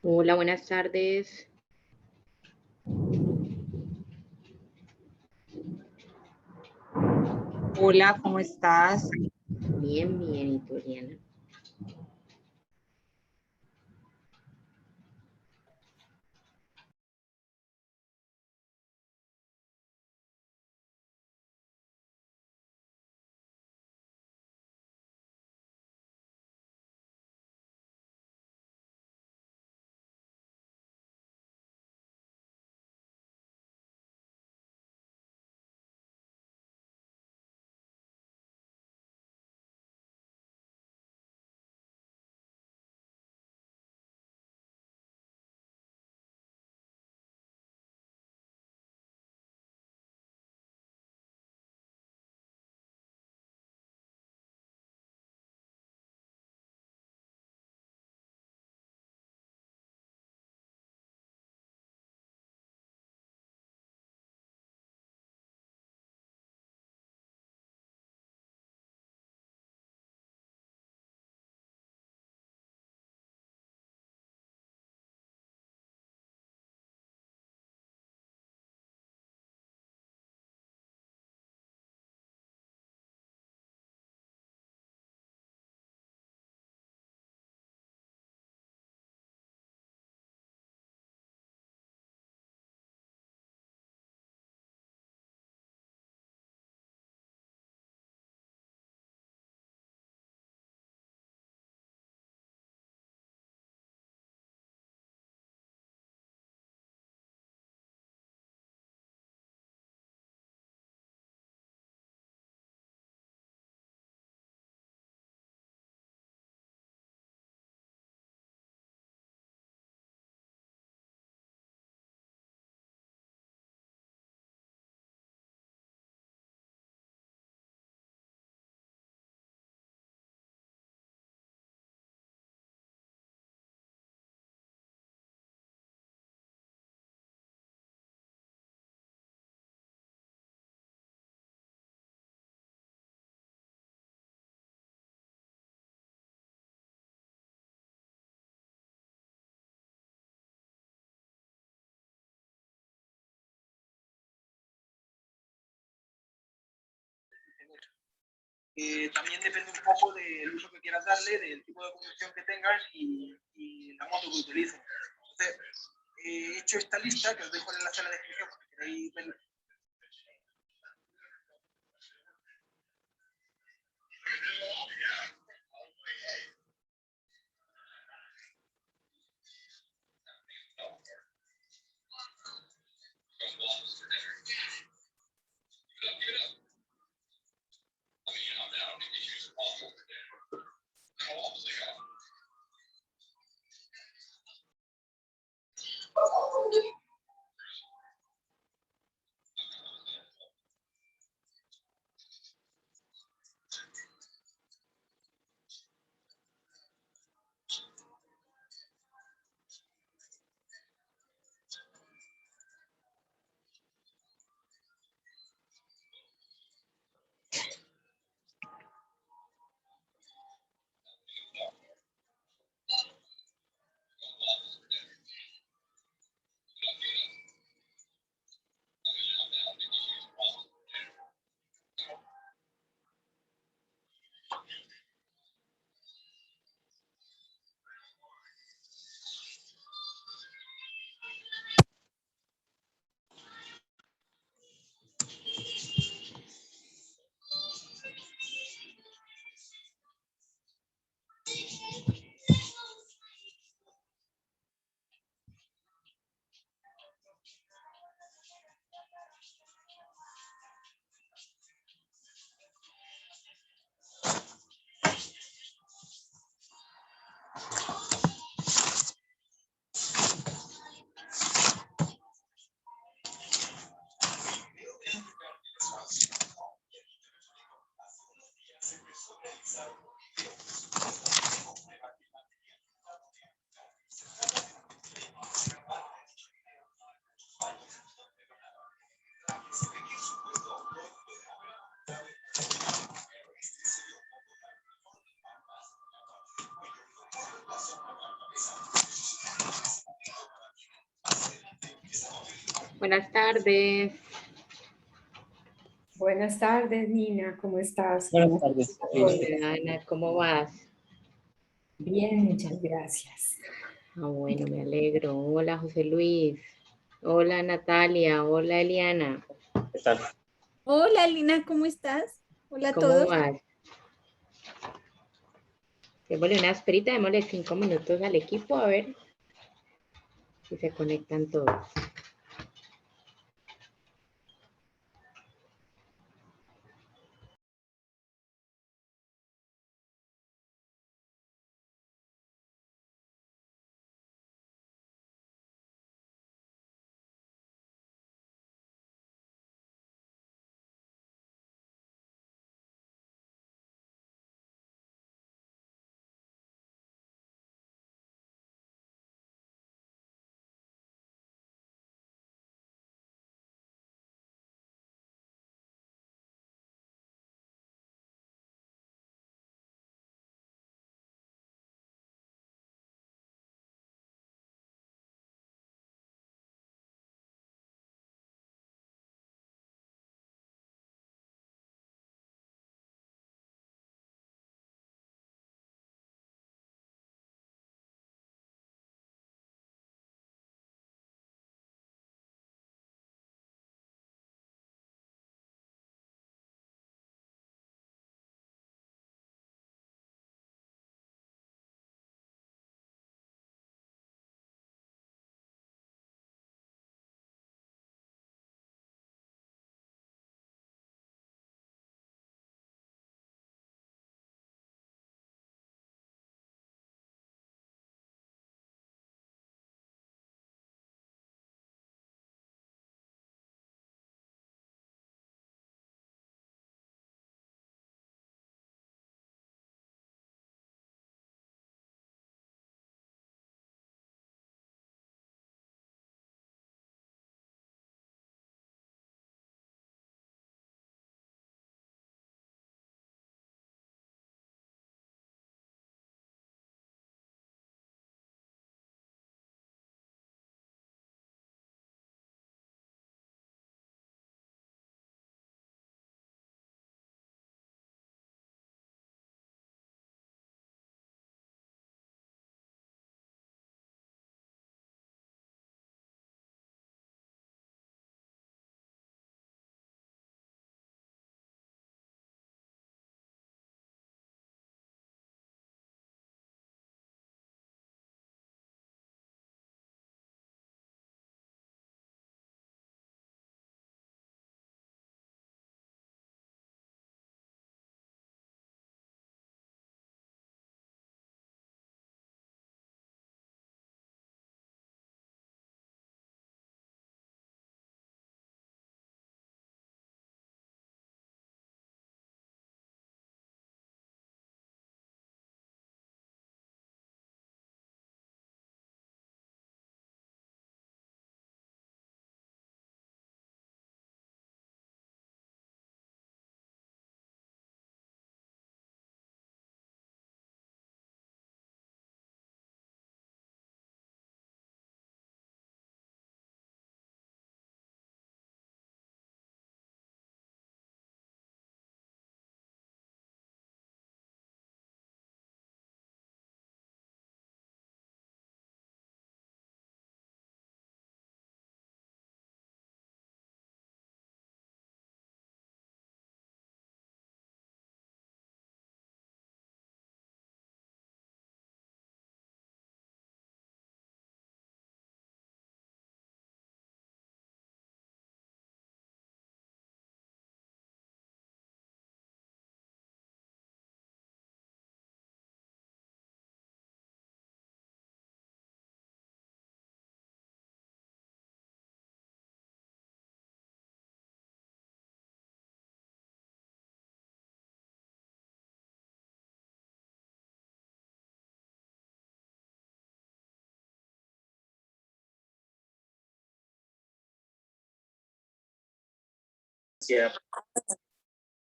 Hola, buenas tardes. Hola, ¿cómo estás? Bien, bien, ¿y tú, Oriana? También depende un poco del uso que quieras darle, del tipo de conducción que tengas y la moto que utilices. Entonces, he hecho esta lista que os dejo en la sala de descripción porque queréis verla. Buenas tardes. Buenas tardes, Nina, ¿cómo estás? Buenas tardes. Hola, Ana, ¿cómo vas? Bien, muchas gracias. Ah, bueno, me alegro. Hola, José Luis. Hola, Natalia. Hola, Eliana. ¿Qué tal? Hola, Lina, ¿cómo estás? Hola a ¿Cómo todos. vas? Démosle una esperita, démosle 5 minutos al equipo a ver si se conectan todos.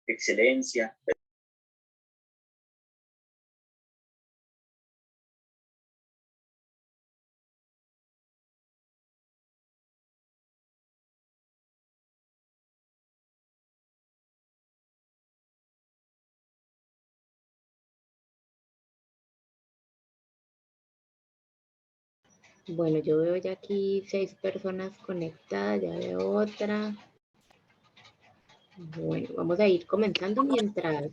Excelencia. Bueno, yo veo ya aquí 6 personas conectadas, ya veo otra. Bueno, vamos a ir comenzando mientras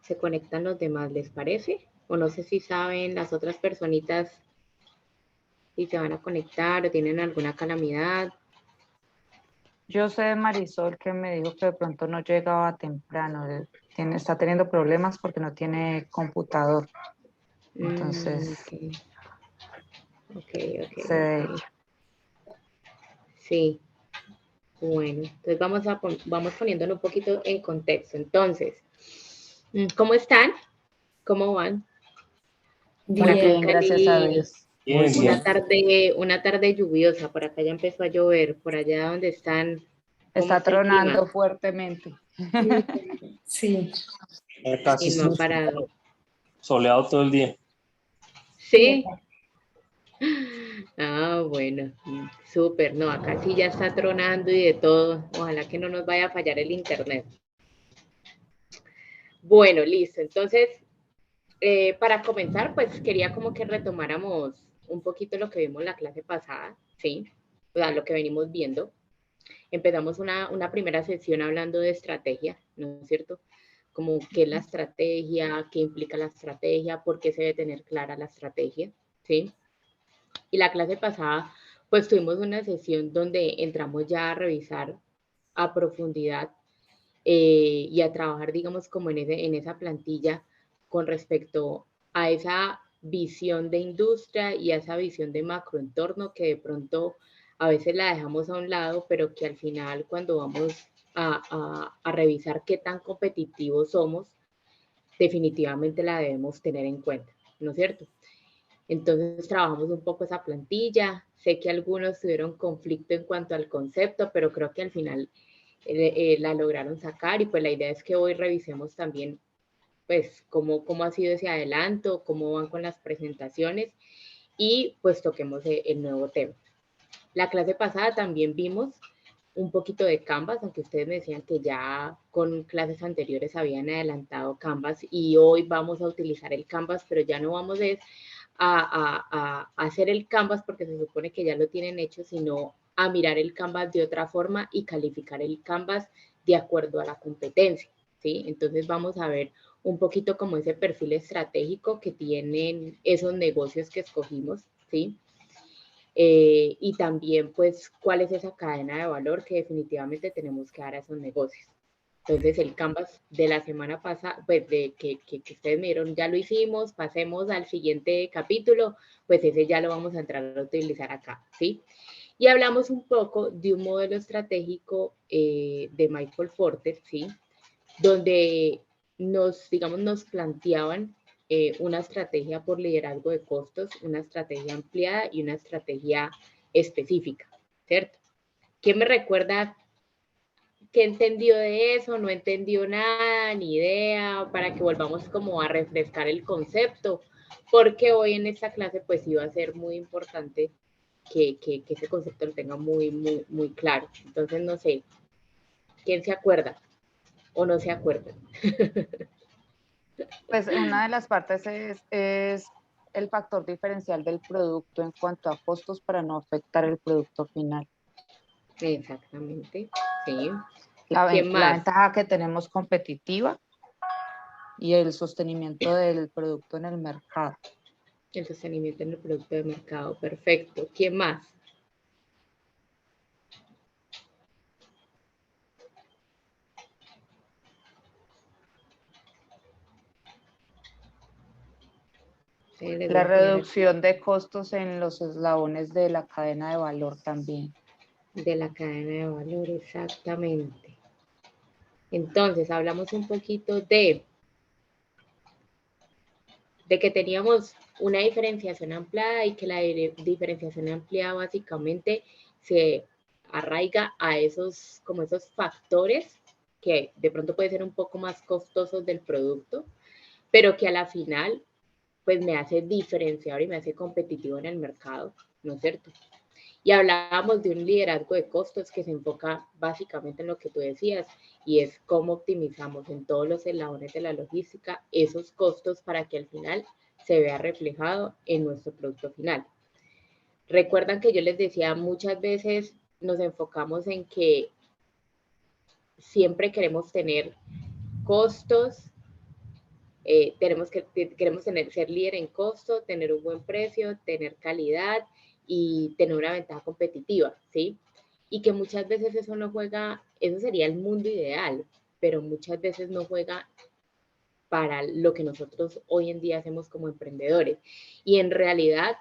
se conectan los demás, ¿les parece? O no sé si saben las otras personitas si se van a conectar o tienen alguna calamidad. Yo sé de Marisol que me dijo que de pronto no llegaba temprano. Está teniendo problemas porque no tiene computador. Entonces, Ok. se- Sí, bueno, entonces vamos poniéndolo un poquito en contexto. Entonces, ¿cómo están? ¿Cómo van? Por muy acá en bien, Bien, gracias a Cali, Dios. Bien, bien. una tarde lluviosa, por acá ya empezó a llover, por allá donde están, ¿cómo Está está el clima? tronando fuertemente. sí. Y Casi no ha parado. soleado todo el día. ¿Sí? Ah, bueno, súper, no, acá sí ya está tronando y de todo. Ojalá que no nos vaya a fallar el internet. Bueno, listo. Entonces, para comenzar, pues quería como que retomáramos un poquito lo que vimos la clase pasada, ¿sí? O sea, lo que venimos viendo. Empezamos una primera sesión hablando de estrategia, ¿no es cierto? Como qué es la estrategia, qué implica la estrategia, por qué se debe tener clara la estrategia, ¿sí? Y la clase pasada, pues tuvimos una sesión donde entramos ya a revisar a profundidad y a trabajar, digamos, como en esa plantilla con respecto a esa visión de industria y a esa visión de macroentorno que de pronto a veces la dejamos a un lado, pero que al final cuando vamos a revisar qué tan competitivos somos, definitivamente la debemos tener en cuenta, ¿no es cierto? Entonces trabajamos un poco esa plantilla. Sé que algunos tuvieron conflicto en cuanto al concepto, pero creo que al final la lograron sacar y pues la idea es que hoy revisemos también pues cómo ha sido ese adelanto, cómo van con las presentaciones y pues toquemos el nuevo tema. La clase pasada también vimos un poquito de Canvas, aunque ustedes me decían que ya con clases anteriores habían adelantado Canvas y hoy vamos a utilizar el Canvas, pero ya no vamos a hacer el Canvas porque se supone que ya lo tienen hecho, sino a mirar el Canvas de otra forma y calificar el Canvas de acuerdo a la competencia, ¿sí? Entonces vamos a ver un poquito como ese perfil estratégico que tienen esos negocios que escogimos, ¿sí? Y también, pues, cuál es esa cadena de valor que definitivamente tenemos que dar a esos negocios. Entonces, el Canvas de la semana pasada, pues, que ustedes me dieron, ya lo hicimos, pasemos al siguiente capítulo, pues ese ya lo vamos a entrar a utilizar acá, ¿sí? Y hablamos un poco de un modelo estratégico de Michael Porter, ¿sí? Donde digamos, nos planteaban una estrategia por liderazgo de costos, una estrategia ampliada y una estrategia específica, ¿cierto? ¿Quién me recuerda qué entendió de eso? ¿No entendió nada, ni idea? Para que volvamos como a refrescar el concepto, porque hoy en esta clase pues iba a ser muy importante que ese concepto lo tenga muy claro. Entonces, no sé, ¿quién se acuerda o no se acuerda? Pues una de las partes es el factor diferencial del producto en cuanto a costos para no afectar el producto final. Exactamente, sí. La ¿Quién más? ventaja que tenemos competitiva y el sostenimiento del producto en el mercado. El sostenimiento en el producto de mercado, perfecto. ¿Quién más? Sí, les voy La a poner aquí reducción de costos en los eslabones de la cadena de valor también. de la cadena de valor, exactamente. Entonces, hablamos un poquito de que teníamos una diferenciación ampliada y que la diferenciación ampliada básicamente se arraiga a esos factores que de pronto pueden ser un poco más costosos del producto, pero que a la final pues me hace diferenciador y me hace competitivo en el mercado, ¿no es cierto? Y hablábamos de un liderazgo de costos que se enfoca básicamente en lo que tú decías, y es cómo optimizamos en todos los eslabones de la logística esos costos para que al final se vea reflejado en nuestro producto final. Recuerdan que yo les decía, muchas veces nos enfocamos en que siempre queremos tener costos, queremos ser líder en costo, tener un buen precio, tener calidad y tener una ventaja competitiva, ¿sí? Y que muchas veces eso no juega, eso sería el mundo ideal, pero muchas veces no juega para lo que nosotros hoy en día hacemos como emprendedores. Y en realidad,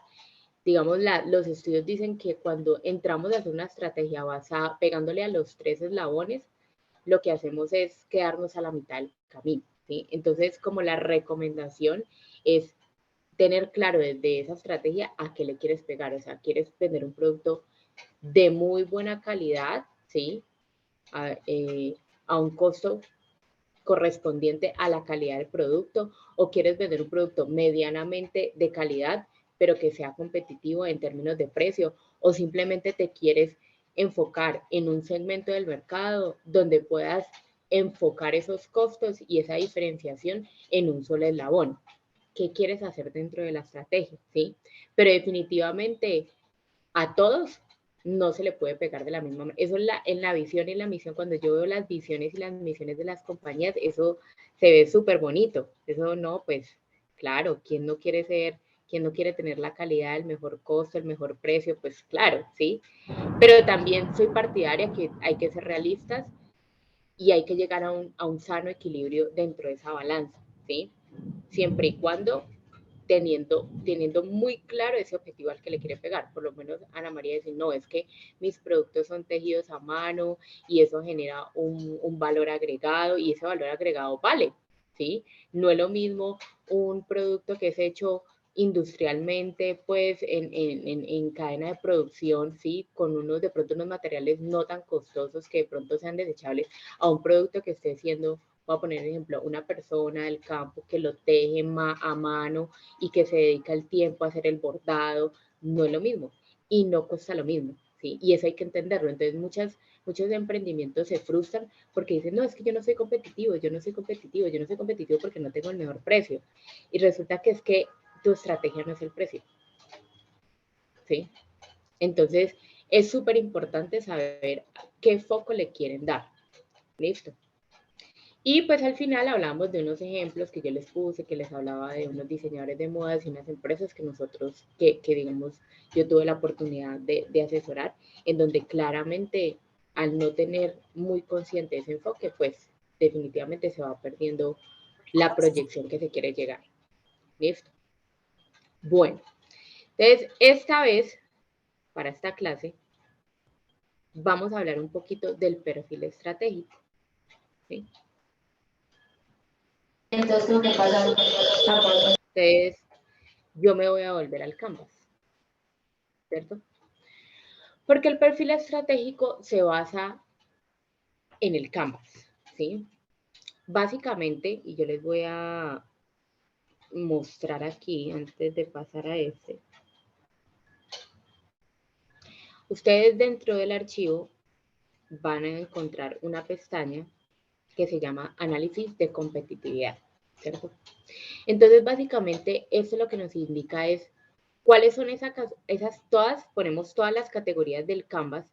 digamos, los estudios dicen que cuando entramos a hacer una estrategia basada, pegándole a los 3 eslabones, lo que hacemos es quedarnos a la mitad del camino, ¿sí? Entonces, como la recomendación es tener claro desde esa estrategia a qué le quieres pegar, o sea, quieres vender un producto de muy buena calidad, ¿sí? A un costo correspondiente a la calidad del producto, o quieres vender un producto medianamente de calidad, pero que sea competitivo en términos de precio, o simplemente te quieres enfocar en un segmento del mercado donde puedas enfocar esos costos y esa diferenciación en un solo eslabón. ¿Qué quieres hacer dentro de la estrategia? ¿Sí? Pero definitivamente a todos no se le puede pegar de la misma manera. Eso en la visión y en la misión, cuando yo veo las visiones y las misiones de las compañías, eso se ve súper bonito. Eso no, pues claro, quién no quiere tener la calidad, el mejor costo, el mejor precio? Pues claro, ¿sí? Pero también soy partidaria que hay que ser realistas y hay que llegar a un sano equilibrio dentro de esa balanza, ¿sí? Siempre y cuando teniendo muy claro ese objetivo al que le quiere pegar. Por lo menos Ana María dice, no, es que mis productos son tejidos a mano y eso genera un valor agregado y ese valor agregado vale, ¿sí? No es lo mismo un producto que es hecho industrialmente, pues en cadena de producción, ¿sí? Con de pronto unos materiales no tan costosos que de pronto sean desechables, a un producto que esté siendo, voy a poner un ejemplo, una persona del campo que lo teje a mano y que se dedica el tiempo a hacer el bordado, no es lo mismo y no cuesta lo mismo, ¿sí? Y eso hay que entenderlo. Entonces muchos emprendimientos se frustran porque dicen, no, es que yo no soy competitivo, yo no soy competitivo, yo no soy competitivo porque no tengo el mejor precio. Y resulta que es que tu estrategia no es el precio, ¿sí? Entonces es súper importante saber qué foco le quieren dar. Listo. Y pues al final hablamos de unos ejemplos que yo les puse, que les hablaba de unos diseñadores de modas y unas empresas que nosotros, que digamos, yo tuve la oportunidad de asesorar, en donde claramente al no tener muy consciente ese enfoque, pues definitivamente se va perdiendo la proyección que se quiere llegar. ¿Listo? Bueno, entonces esta vez, para esta clase, vamos a hablar un poquito del perfil estratégico. ¿Sí? Entonces, lo que pasa Entonces, yo me voy a volver al Canvas, ¿cierto? Porque el perfil estratégico se basa en el Canvas, ¿sí? Básicamente, y yo les voy a mostrar aquí antes de pasar a este. Ustedes dentro del archivo van a encontrar una pestaña que se llama Análisis de Competitividad, ¿cierto? Entonces, básicamente, esto lo que nos indica es cuáles son ponemos todas las categorías del Canvas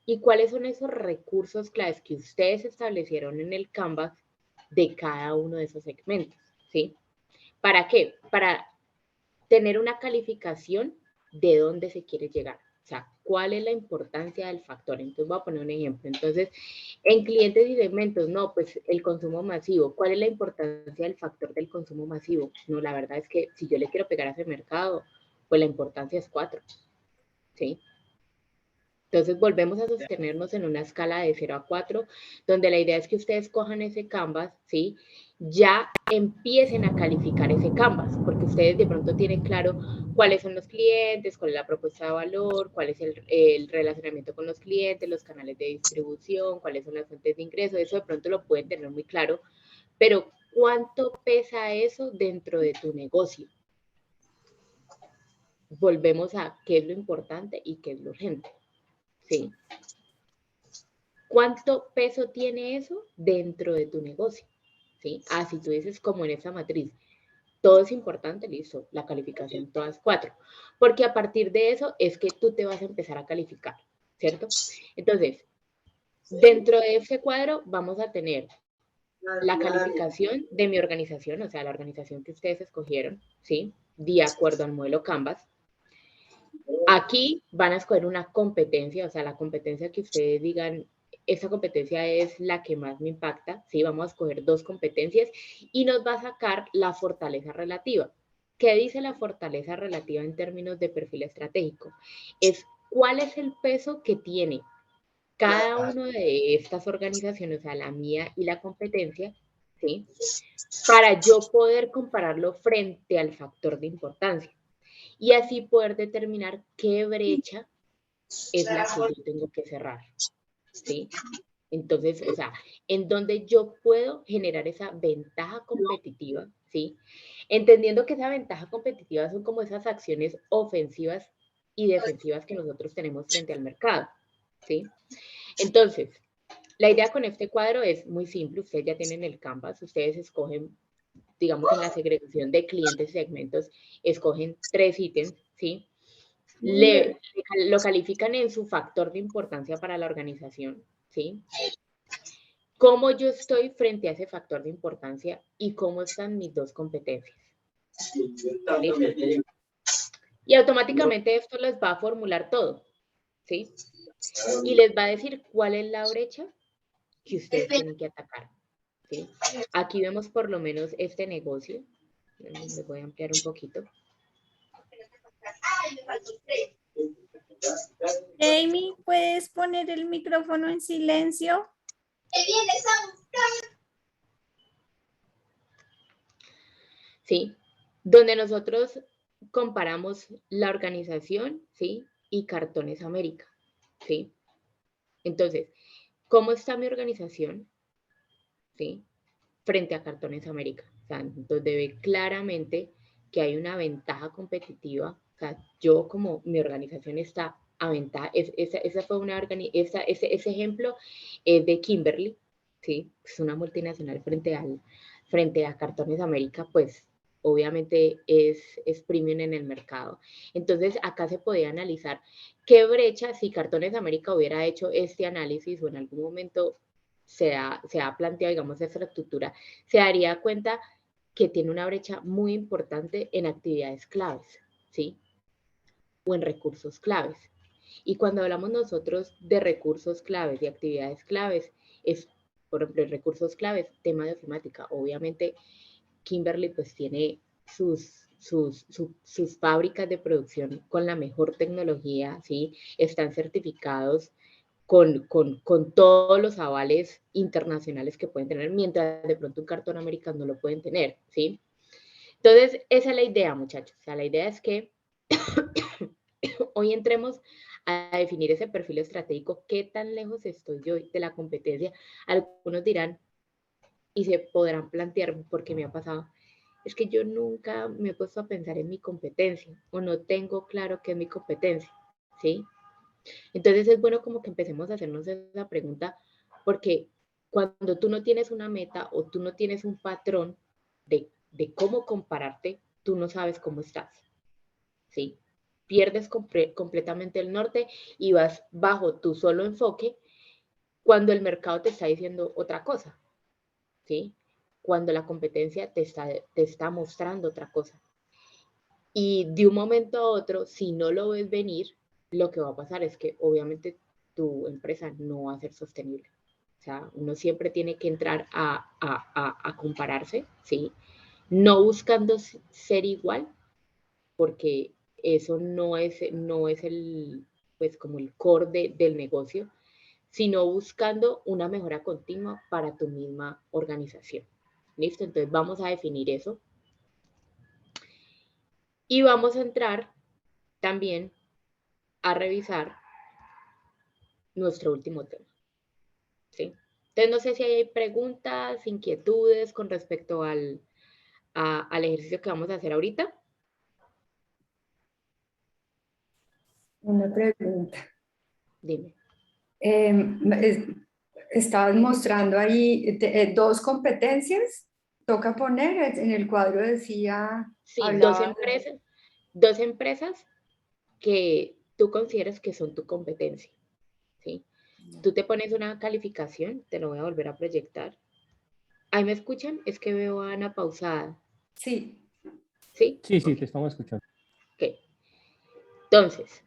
y cuáles son esos recursos claves que ustedes establecieron en el Canvas de cada uno de esos segmentos, ¿sí? ¿Para qué? Para tener una calificación de dónde se quiere llegar. O sea, ¿cuál es la importancia del factor? Entonces, voy a poner un ejemplo. Entonces, en clientes y segmentos, no, pues el consumo masivo. ¿Cuál es la importancia del factor del consumo masivo? No, la verdad es que si yo le quiero pegar a ese mercado, pues la importancia es 4, ¿sí? Entonces volvemos a sostenernos en una escala de 0 a 4, donde la idea es que ustedes cojan ese Canvas, ¿sí? Ya empiecen a calificar ese Canvas, porque ustedes de pronto tienen claro cuáles son los clientes, cuál es la propuesta de valor, cuál es el relacionamiento con los clientes, los canales de distribución, cuáles son las fuentes de ingreso, eso de pronto lo pueden tener muy claro, pero ¿cuánto pesa eso dentro de tu negocio? Volvemos a qué es lo importante y qué es lo urgente. Sí. ¿Cuánto peso tiene eso dentro de tu negocio? ¿Sí? Si tú dices como en esa matriz, todo es importante, listo, la calificación, todas 4, porque a partir de eso es que tú te vas a empezar a calificar, ¿cierto? Entonces, dentro de ese cuadro vamos a tener la calificación de mi organización, o sea, la organización que ustedes escogieron, ¿sí? De acuerdo al modelo Canvas. Aquí van a escoger una competencia, o sea, la competencia que ustedes digan, esta competencia es la que más me impacta, ¿sí? Vamos a escoger 2 competencias y nos va a sacar la fortaleza relativa. ¿Qué dice la fortaleza relativa en términos de perfil estratégico? Es cuál es el peso que tiene cada una de estas organizaciones, o sea, la mía y la competencia, ¿sí? Para yo poder compararlo frente al factor de importancia y así poder determinar qué brecha es la que yo tengo que cerrar, ¿sí? Entonces, o sea, en donde yo puedo generar esa ventaja competitiva, ¿sí? Entendiendo que esa ventaja competitiva son como esas acciones ofensivas y defensivas que nosotros tenemos frente al mercado, ¿sí? Entonces, la idea con este cuadro es muy simple. Ustedes ya tienen el Canvas, ustedes escogen, digamos, en la segregación de clientes y segmentos, escogen 3 ítems, ¿sí? Lo califican en su factor de importancia para la organización, ¿sí? Cómo yo estoy frente a ese factor de importancia y cómo están mis 2 competencias. ¿Listo? Y automáticamente esto les va a formular todo, ¿sí? Y les va a decir cuál es la brecha que ustedes tienen que atacar, ¿sí? Aquí vemos por lo menos este negocio. Les voy a ampliar un poquito. Jamie, ¿puedes poner el micrófono en silencio? ¿Sí? Donde nosotros comparamos la organización, ¿sí? Y Cartones América, ¿sí? Entonces, ¿cómo está mi organización? ¿Sí? Frente a Cartones América. O sea, entonces debe claramente que hay una ventaja competitiva. O sea, yo como mi organización está a ventaja. Esa fue una ese ejemplo es de Kimberly, ¿sí? Es una multinacional frente a Cartones América, pues obviamente es premium en el mercado. Entonces, acá se podía analizar qué brecha, si Cartones América hubiera hecho este análisis o en algún momento se ha planteado, digamos, esta estructura, se daría cuenta que tiene una brecha muy importante en actividades claves, ¿sí? O en recursos claves. Y cuando hablamos nosotros de recursos claves y actividades claves, es, por ejemplo, en recursos claves, tema de ofimática. Obviamente, Kimberly pues tiene sus fábricas de producción con la mejor tecnología, ¿sí? Están certificados con todos los avales internacionales que pueden tener, mientras de pronto un cartón americano no lo pueden tener, ¿sí? Entonces, esa es la idea, muchachos. O sea, la idea es que hoy entremos a definir ese perfil estratégico, qué tan lejos estoy yo de la competencia. Algunos dirán, y se podrán plantear, porque me ha pasado, es que yo nunca me he puesto a pensar en mi competencia, o no tengo claro qué es mi competencia, ¿sí? Entonces es bueno como que empecemos a hacernos esa pregunta, porque cuando tú no tienes una meta o tú no tienes un patrón de cómo compararte, tú no sabes cómo estás, ¿sí? Pierdes completamente el norte y vas bajo tu solo enfoque cuando el mercado te está diciendo otra cosa, ¿sí? Cuando la competencia te está mostrando otra cosa. Y de un momento a otro, si no lo ves venir, lo que va a pasar es que obviamente tu empresa no va a ser sostenible. O sea, uno siempre tiene que entrar a compararse, ¿sí? No buscando ser igual, porque eso no es el, pues como el core del negocio, sino buscando una mejora continua para tu misma organización. ¿Listo? Entonces vamos a definir eso. Y vamos a entrar también a revisar nuestro último tema, ¿sí? Entonces, no sé si hay preguntas, inquietudes con respecto al ejercicio que vamos a hacer ahorita. Una pregunta. Dime. Estabas mostrando ahí 2 competencias. Toca poner, en el cuadro decía, Sí, hablaba dos empresas que tú consideres que son tu competencia, ¿sí? Tú te pones una calificación, te lo voy a volver a proyectar. ¿Ahí me escuchan? Es que veo a Ana pausada, sí, ¿sí? Sí, sí, te estamos escuchando. Ok. Entonces,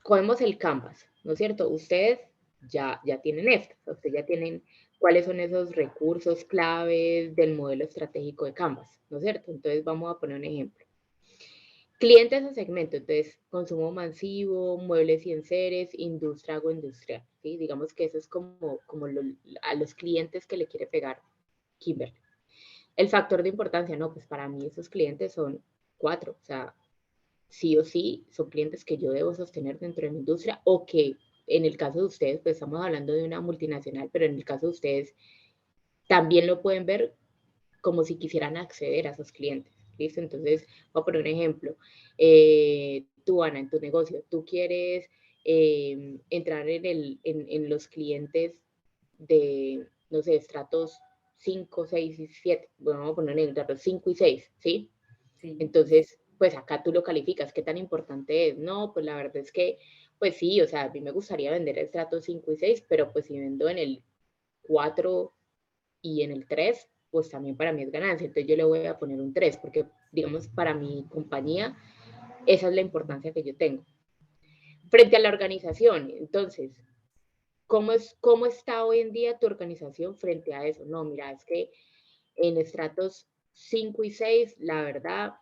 cogemos el Canvas, ¿no es cierto? Ustedes ya tienen esto, ustedes ya tienen cuáles son esos recursos claves del modelo estratégico de Canvas, ¿no es cierto? Entonces, vamos a poner un ejemplo. Clientes o segmento, entonces, consumo masivo, muebles y enseres, industria, agroindustrial, ¿sí? Digamos que eso es como a los clientes que le quiere pegar Kimberly. El factor de importancia, no, pues para mí esos clientes son 4, o sea, sí o sí son clientes que yo debo sostener dentro de mi industria o que en el caso de ustedes, pues estamos hablando de una multinacional, pero en el caso de ustedes también lo pueden ver como si quisieran acceder a esos clientes. ¿Listo? Entonces, voy a poner un ejemplo. Tú, Ana, en tu negocio, tú quieres entrar en los clientes de, no sé, estratos 5, 6 y 7. Bueno, vamos a poner en estratos 5 y 6, ¿sí? sí. Entonces, pues acá tú lo calificas. ¿Qué tan importante es? No, pues la verdad es que, pues sí, o sea, a mí me gustaría vender el estrato 5 y 6, pero pues si vendo en el 4 y en el 3, pues también para mí es ganancia. Entonces yo le voy a poner un 3 porque, digamos, para mi compañía, esa es la importancia que yo tengo. Frente a la organización, entonces, ¿cómo está hoy en día tu organización frente a eso? No, mira, es que en estratos 5 y 6, la verdad,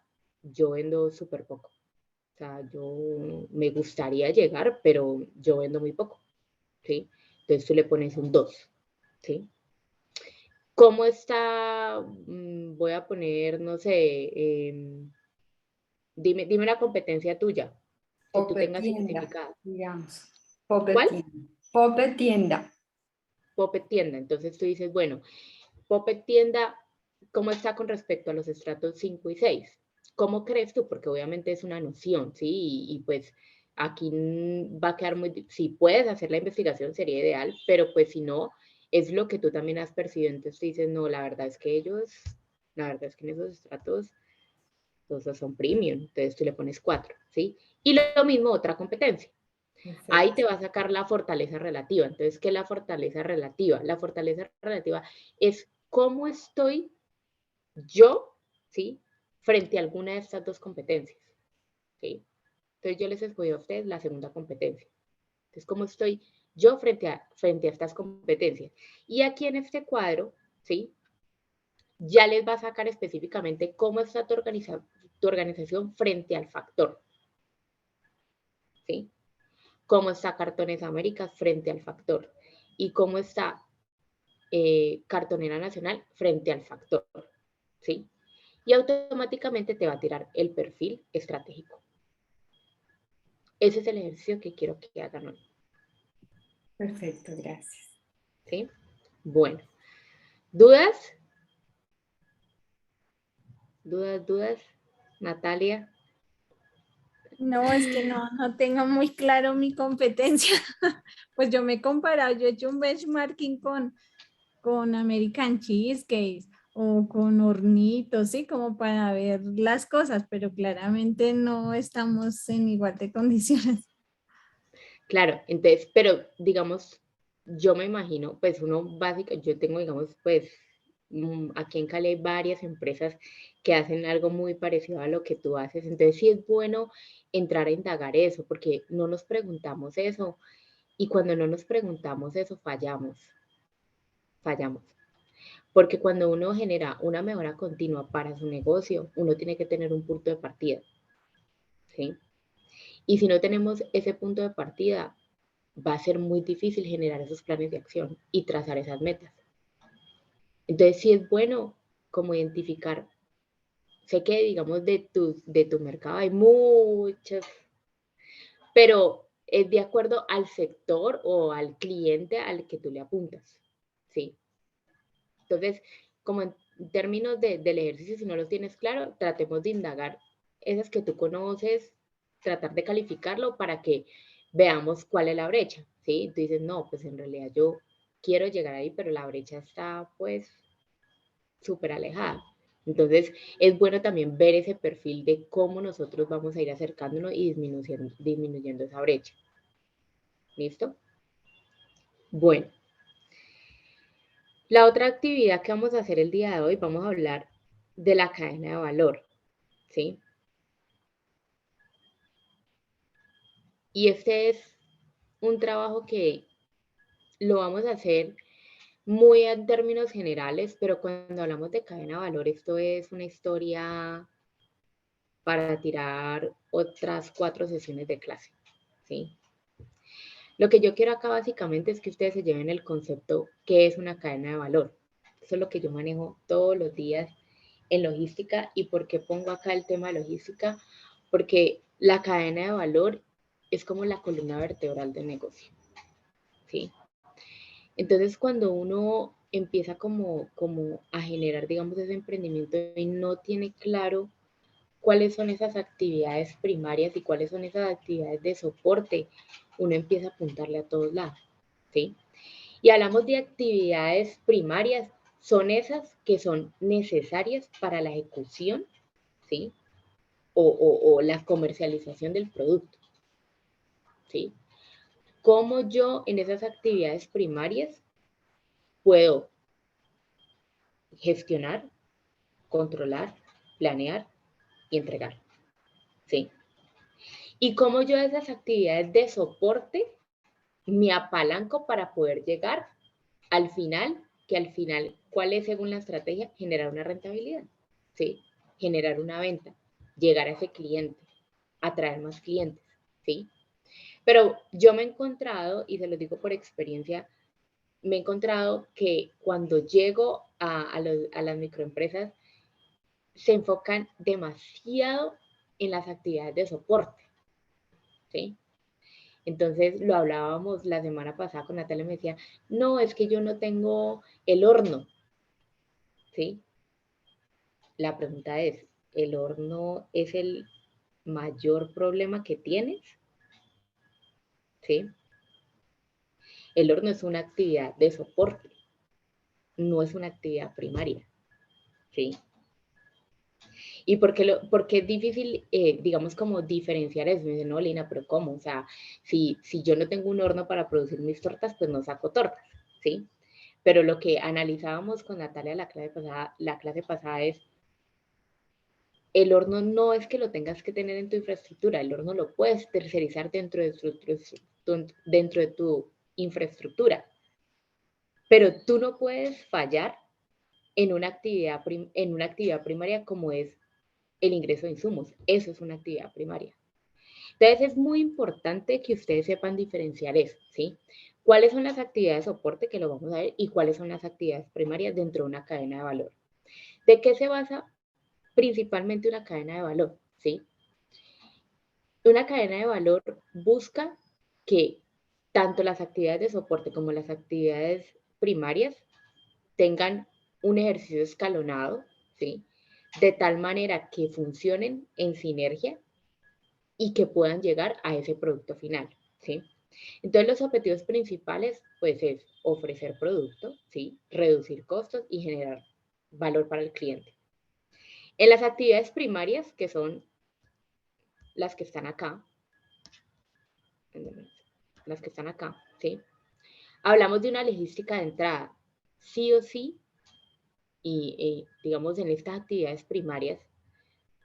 yo vendo súper poco. O sea, yo me gustaría llegar, pero yo vendo muy poco, ¿sí? Entonces tú le pones un 2, ¿sí? ¿Cómo está? Voy a poner, no sé, dime una competencia tuya que tú Pope tengas tienda, identificada. digamos. Pope ¿Cuál? tienda. Pope tienda. Poppet tienda. Entonces tú dices, bueno, Poppet tienda, ¿cómo está con respecto a los estratos 5 y 6? ¿Cómo crees tú? Porque obviamente es una noción, ¿sí? Y pues aquí va a quedar muy, si puedes hacer la investigación sería ideal, pero pues si no, es lo que tú también has percibido. Entonces tú dices, no, la verdad es que la verdad es que en esos estratos, esos son premium, entonces tú le pones 4, ¿sí? Y lo mismo otra competencia. Ahí te Perfecto. va a sacar la fortaleza relativa. Entonces, ¿qué es la fortaleza relativa? La fortaleza relativa es cómo estoy yo, ¿sí? Frente a alguna de estas dos competencias, ¿sí? Entonces, yo les escogí a ustedes la segunda competencia. Entonces, ¿cómo estoy yo frente a estas competencias? Y aquí en este cuadro, ¿sí? Ya les va a sacar específicamente cómo está tu organización frente al factor, ¿sí? Cómo está Cartones Américas frente al factor y cómo está Cartonera Nacional frente al factor, ¿sí? Y automáticamente te va a tirar el perfil estratégico. Ese es el ejercicio que quiero que hagan hoy, Perfecto, gracias. ¿sí? Bueno, ¿dudas? ¿Dudas? Natalia. No, es que no tengo muy claro mi competencia. Pues yo me he comparado, yo he hecho un benchmarking con American Cheesecake o con hornitos, ¿sí? Como para ver las cosas, pero claramente no estamos en igual de condiciones. Claro, entonces, pero digamos, yo me imagino, pues uno básico, yo tengo, digamos, pues aquí en Cali hay varias empresas que hacen algo muy parecido a lo que tú haces, entonces sí es bueno entrar a indagar eso, porque no nos preguntamos eso y cuando no nos preguntamos eso fallamos, porque cuando uno genera una mejora continua para su negocio, uno tiene que tener un punto de partida, ¿sí? Y si no tenemos ese punto de partida, va a ser muy difícil generar esos planes de acción y trazar esas metas. Entonces, sí es bueno como identificar, sé que digamos de tu mercado hay muchos, pero es de acuerdo al sector o al cliente al que tú le apuntas, ¿sí? Entonces, como en términos del ejercicio, si no lo tienes claro, tratemos de indagar esas que tú conoces, tratar de calificarlo para que veamos cuál es la brecha, ¿sí? Tú dices, no, pues en realidad yo quiero llegar ahí, pero la brecha está, pues, súper alejada. Entonces, es bueno también ver ese perfil de cómo nosotros vamos a ir acercándonos y disminuyendo esa brecha. ¿Listo? Bueno, la otra actividad que vamos a hacer el día de hoy, vamos a hablar de la cadena de valor, ¿sí? Y este es un trabajo que lo vamos a hacer muy en términos generales, pero cuando hablamos de cadena de valor, esto es una historia para tirar otras 4 sesiones de clase, ¿sí? Lo que yo quiero acá básicamente es que ustedes se lleven el concepto que es una cadena de valor. Eso es lo que yo manejo todos los días en logística. ¿Y por qué pongo acá el tema de logística? Porque la cadena de valor es como la columna vertebral del negocio, ¿sí? Entonces, cuando uno empieza como a generar, digamos, ese emprendimiento y no tiene claro cuáles son esas actividades primarias y cuáles son esas actividades de soporte, uno empieza a apuntarle a todos lados, ¿sí? Y hablamos de actividades primarias, son esas que son necesarias para la ejecución, ¿sí? O la comercialización del producto, ¿sí? Cómo yo en esas actividades primarias puedo gestionar, controlar, planear y entregar, ¿sí? Y cómo yo esas actividades de soporte me apalanco para poder llegar al final, que al final, ¿cuál es según la estrategia? Generar una rentabilidad, ¿sí? Generar una venta, llegar a ese cliente, atraer más clientes, ¿sí? Pero yo me he encontrado, y se lo digo por experiencia, me he encontrado que cuando llego a las microempresas, se enfocan demasiado en las actividades de soporte, ¿sí? Entonces lo hablábamos la semana pasada con Natalia, me decía, no, es que yo no tengo el horno, ¿sí? La pregunta es, ¿el horno es el mayor problema que tienes? ¿Sí? El horno es una actividad de soporte, no es una actividad primaria, ¿sí? ¿Y por qué es difícil, digamos, como diferenciar eso? Me dicen, no, Lina, pero ¿cómo? O sea, si yo no tengo un horno para producir mis tortas, pues no saco tortas, ¿sí? Pero lo que analizábamos con Natalia la clase pasada es, el horno no es que lo tengas que tener en tu infraestructura, el horno lo puedes tercerizar dentro de tu infraestructura, pero tú no puedes fallar en una actividad primaria como es el ingreso de insumos. Eso es una actividad primaria. Entonces es muy importante que ustedes sepan diferenciar eso, ¿sí? ¿Cuáles son las actividades de soporte que lo vamos a ver y cuáles son las actividades primarias dentro de una cadena de valor? ¿De qué se basa principalmente una cadena de valor? ¿Sí? Una cadena de valor busca que tanto las actividades de soporte como las actividades primarias tengan un ejercicio escalonado, ¿sí? De tal manera que funcionen en sinergia y que puedan llegar a ese producto final, ¿sí? Entonces los objetivos principales, pues es ofrecer producto, ¿sí? Reducir costos y generar valor para el cliente. En las actividades primarias, que son las que están acá, ¿sí? Hablamos de una logística de entrada, sí o sí, y digamos en estas actividades primarias,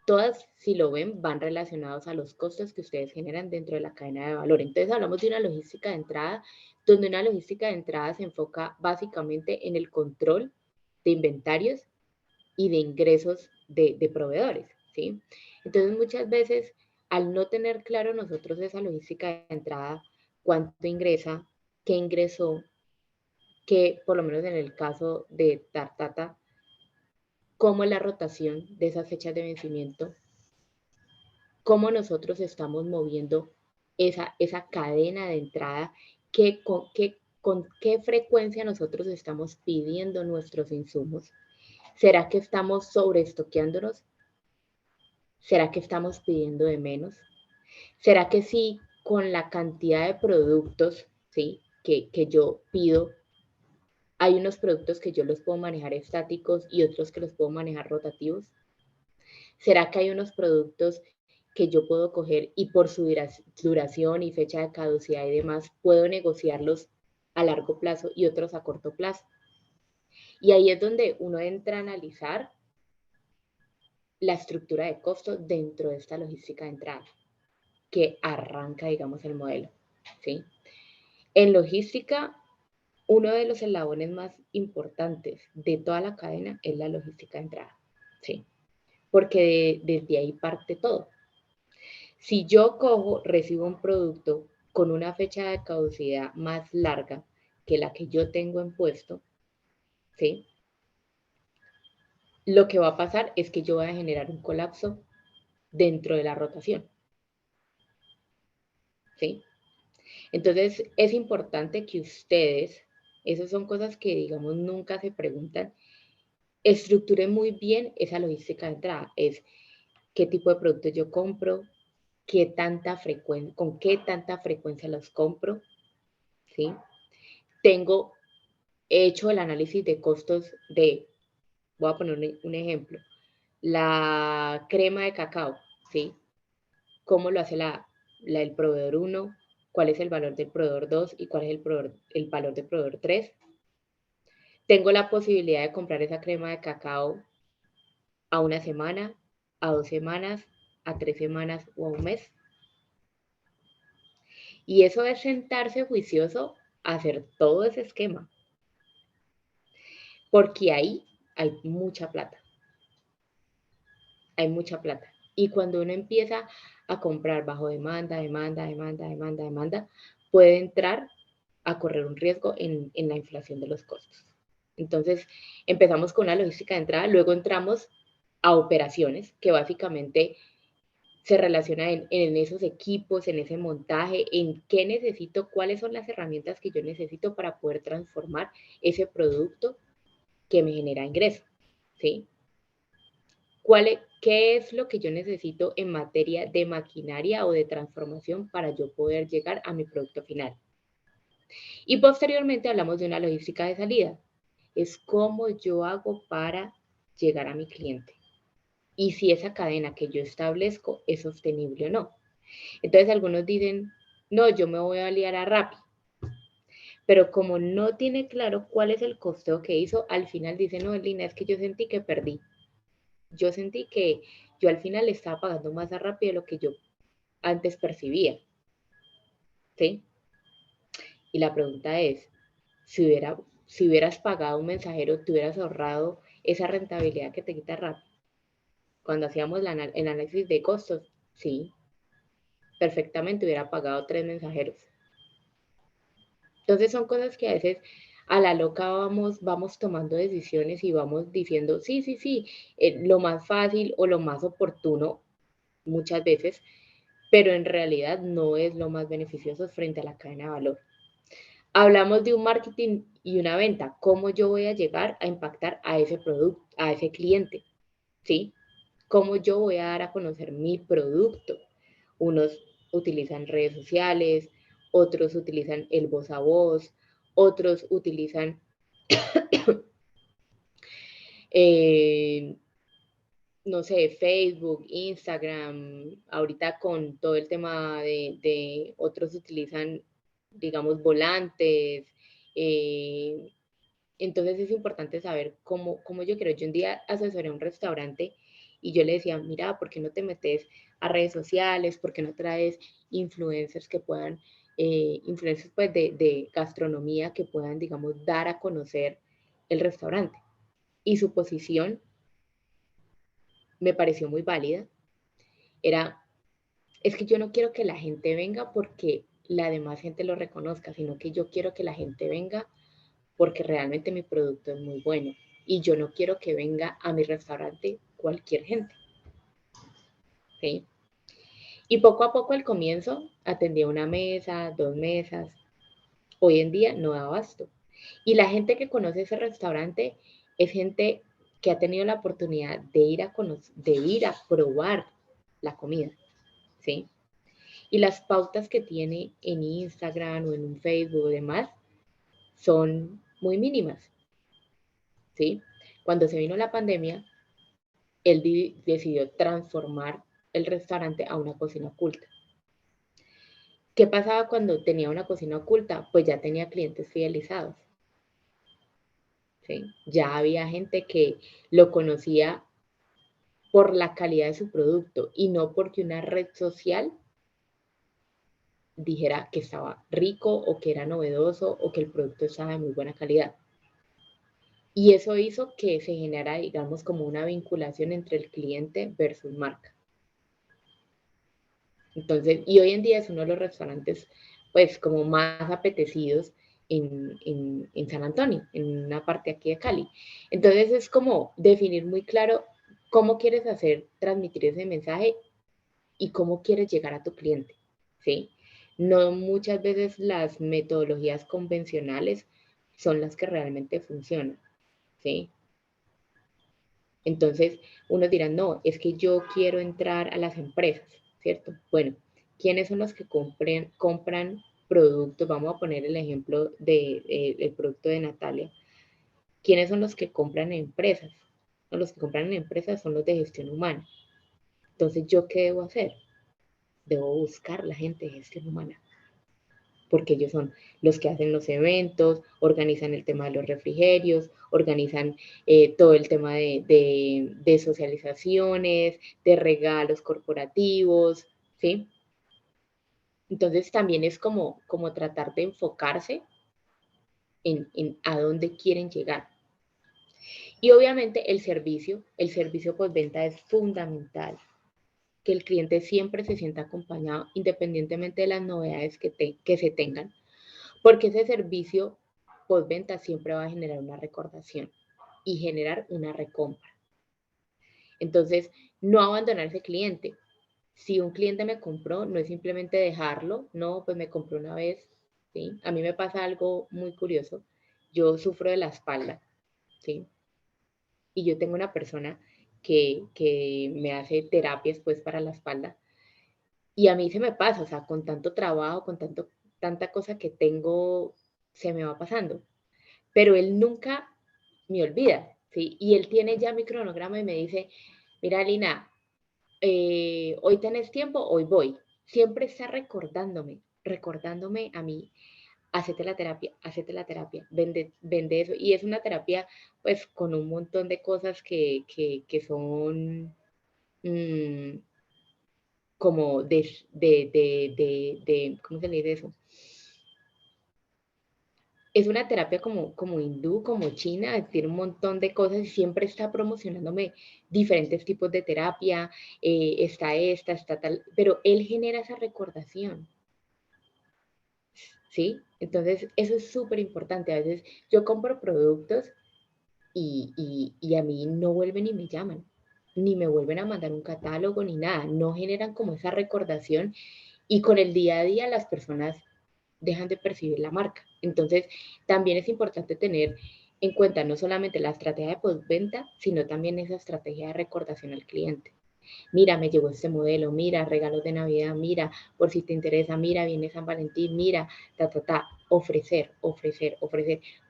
todas, si lo ven, van relacionados a los costos que ustedes generan dentro de la cadena de valor. Entonces hablamos de una logística de entrada, donde una logística de entrada se enfoca básicamente en el control de inventarios y de ingresos de proveedores, ¿sí? Entonces muchas veces, al no tener claro nosotros esa logística de entrada, cuánto ingresa, qué ingresó, que por lo menos en el caso de Tartata, cómo es la rotación de esas fechas de vencimiento, cómo nosotros estamos moviendo esa cadena de entrada, con qué frecuencia nosotros estamos pidiendo nuestros insumos. ¿Será que estamos sobreestoqueándonos? ¿Será que estamos pidiendo de menos? ¿Será que sí, con la cantidad de productos, ¿sí? que yo pido, Hay unos productos que yo los puedo manejar estáticos y otros que los puedo manejar rotativos. ¿Será que hay unos productos que yo puedo coger y por su duración y fecha de caducidad y demás, puedo negociarlos a largo plazo y otros a corto plazo? Y ahí es donde uno entra a analizar la estructura de costos dentro de esta logística de entrada, que arranca, digamos, el modelo, ¿sí? En logística, uno de los eslabones más importantes de toda la cadena es la logística de entrada, ¿sí? Porque desde ahí parte todo. Si yo cojo, recibo un producto con una fecha de caducidad más larga que la que yo tengo en puesto, ¿sí? Lo que va a pasar es que yo voy a generar un colapso dentro de la rotación, ¿sí? Entonces, es importante que ustedes, esas son cosas que, digamos, nunca se preguntan, estructuren muy bien esa logística de entrada. Es qué tipo de productos yo compro, con qué tanta frecuencia los compro, ¿sí? He hecho el análisis de costos voy a poner un ejemplo, la crema de cacao, ¿sí? ¿Cómo lo hace el proveedor 1? ¿Cuál es el valor del proveedor 2? ¿Y cuál es el valor del proveedor 3? Tengo la posibilidad de comprar esa crema de cacao a una semana, a 2 semanas, a 3 semanas o a un mes. Y eso es sentarse juicioso a hacer todo ese esquema. Porque ahí hay mucha plata. Hay mucha plata. Y cuando uno empieza a comprar bajo demanda, puede entrar a correr un riesgo en la inflación de los costos. Entonces, empezamos con una logística de entrada, luego entramos a operaciones, que básicamente se relaciona en esos equipos, en ese montaje, en qué necesito, cuáles son las herramientas que yo necesito para poder transformar ese producto que me genera ingreso, ¿sí? ¿Qué es lo que yo necesito en materia de maquinaria o de transformación para yo poder llegar a mi producto final? Y posteriormente hablamos de una logística de salida. Es cómo yo hago para llegar a mi cliente. Y si esa cadena que yo establezco es sostenible o no. Entonces algunos dicen, no, yo me voy a aliar a Rappi. Pero como no tiene claro cuál es el costeo que hizo, al final dice, no, Lina, es que yo sentí que perdí. Yo sentí que yo al final le estaba pagando más a Rappi de lo que yo antes percibía. ¿Sí? Y la pregunta es, si hubieras pagado un mensajero, te hubieras ahorrado esa rentabilidad que te quita Rappi. Cuando hacíamos el análisis de costos, sí, perfectamente hubiera pagado 3 mensajeros. Entonces son cosas que a veces a la loca vamos tomando decisiones y vamos diciendo, sí, lo más fácil o lo más oportuno muchas veces, pero en realidad no es lo más beneficioso frente a la cadena de valor. Hablamos de un marketing y una venta, cómo yo voy a llegar a impactar a ese producto, a ese cliente, ¿sí? Cómo yo voy a dar a conocer mi producto. Unos utilizan redes sociales, otros utilizan el voz a voz, otros utilizan no sé, Facebook, Instagram, ahorita con todo el tema de otros utilizan, digamos, volantes. Entonces es importante saber cómo yo quiero. Yo un día asesoré a un restaurante y yo le decía, mira, ¿por qué no te metes a redes sociales? ¿Por qué no traes influencers que puedan, influencers pues de gastronomía que puedan, digamos, dar a conocer el restaurante? Y su posición me pareció muy válida. Es que yo no quiero que la gente venga porque la demás gente lo reconozca, sino que yo quiero que la gente venga porque realmente mi producto es muy bueno y yo no quiero que venga a mi restaurante cualquier gente. ¿Sí? Y poco a poco al comienzo atendía una mesa, 2 mesas. Hoy en día no da abasto. Y la gente que conoce ese restaurante es gente que ha tenido la oportunidad de ir a probar la comida. ¿Sí? Y las pautas que tiene en Instagram o en un Facebook o demás son muy mínimas, ¿sí? Cuando se vino la pandemia, él decidió transformar el restaurante a una cocina oculta. ¿Qué pasaba cuando tenía una cocina oculta? Pues ya tenía clientes fidelizados, ¿sí? Ya había gente que lo conocía por la calidad de su producto y no porque una red social dijera que estaba rico o que era novedoso o que el producto estaba de muy buena calidad. Y eso hizo que se generara, digamos, como una vinculación entre el cliente versus marca. Entonces, y hoy en día es uno de los restaurantes, pues, como más apetecidos en San Antonio, en una parte aquí de Cali. Entonces, es como definir muy claro cómo quieres hacer, transmitir ese mensaje y cómo quieres llegar a tu cliente, ¿sí? No muchas veces las metodologías convencionales son las que realmente funcionan, ¿sí? Entonces, unos dirán, no, es que yo quiero entrar a las empresas, ¿cierto? Bueno, ¿quiénes son los que compran productos? Vamos a poner el ejemplo del producto de Natalia. ¿Quiénes son los que compran en empresas? No, los que compran en empresas son los de gestión humana. Entonces, ¿yo qué debo hacer? Debo buscar la gente de gestión humana, porque ellos son los que hacen los eventos, organizan el tema de los refrigerios, organizan todo el tema de socializaciones, de regalos corporativos, ¿sí? Entonces también es como tratar de enfocarse en a dónde quieren llegar. Y obviamente el servicio postventa es fundamental, que el cliente siempre se sienta acompañado independientemente de las novedades que se tengan, porque ese servicio postventa siempre va a generar una recordación y generar una recompra. Entonces, no abandonar ese cliente. Si un cliente me compró, no es simplemente dejarlo, no, pues me compró una vez, ¿sí? A mí me pasa algo muy curioso. Yo sufro de la espalda, ¿sí? Y yo tengo una persona que me hace terapias, pues, para la espalda. Y a mí se me pasa, o sea, con tanto trabajo, con tanta cosa que tengo, se me va pasando. Pero él nunca me olvida, ¿sí? Y él tiene ya mi cronograma y me dice, mira, Lina, hoy tenés tiempo, hoy voy. Siempre está recordándome a mí, hacete la terapia, vende eso. Y es una terapia, pues, con un montón de cosas que son como ¿cómo se le dice eso? Es una terapia como hindú, como china, es decir, un montón de cosas y siempre está promocionándome diferentes tipos de terapia, está tal, pero él genera esa recordación, ¿sí? Entonces, eso es súper importante. A veces yo compro productos y a mí no vuelven y me llaman, ni me vuelven a mandar un catálogo ni nada, no generan como esa recordación y con el día a día las personas dejan de percibir la marca. Entonces, también es importante tener en cuenta no solamente la estrategia de postventa, sino también esa estrategia de recordación al cliente. Mira, me llegó este modelo, mira, regalos de Navidad, mira, por si te interesa, mira, viene San Valentín, mira, ofrecer.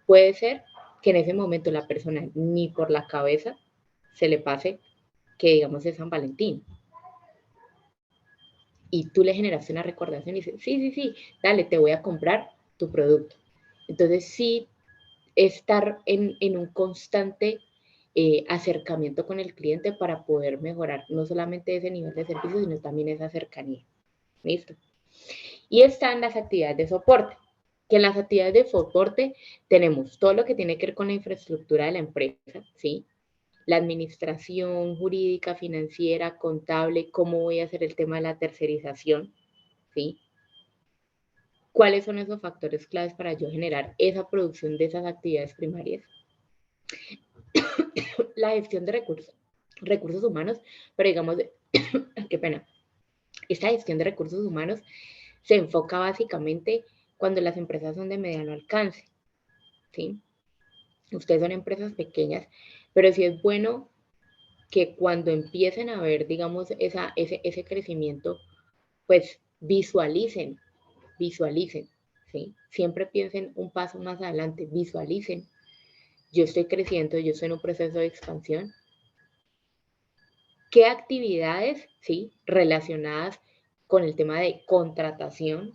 Puede ser que en ese momento la persona ni por la cabeza se le pase que digamos es San Valentín, y tú le generaste una recordación y dices, sí, dale, te voy a comprar tu producto. Entonces, sí, estar en un constante acercamiento con el cliente para poder mejorar no solamente ese nivel de servicio, sino también esa cercanía. ¿Listo? Y están las actividades de soporte, que en las actividades de soporte tenemos todo lo que tiene que ver con la infraestructura de la empresa, ¿sí? La administración jurídica, financiera, contable, cómo voy a hacer el tema de la tercerización, ¿sí? ¿Cuáles son esos factores claves para yo generar esa producción de esas actividades primarias? La gestión de recursos humanos, pero digamos, qué pena, esta gestión de recursos humanos se enfoca básicamente cuando las empresas son de mediano alcance, ¿sí? Ustedes son empresas pequeñas, pero sí es bueno que cuando empiecen a ver, digamos, ese crecimiento, pues visualicen, ¿sí? Siempre piensen un paso más adelante, visualicen. Yo estoy creciendo, yo estoy en un proceso de expansión. ¿Qué actividades, sí, relacionadas con el tema de contratación?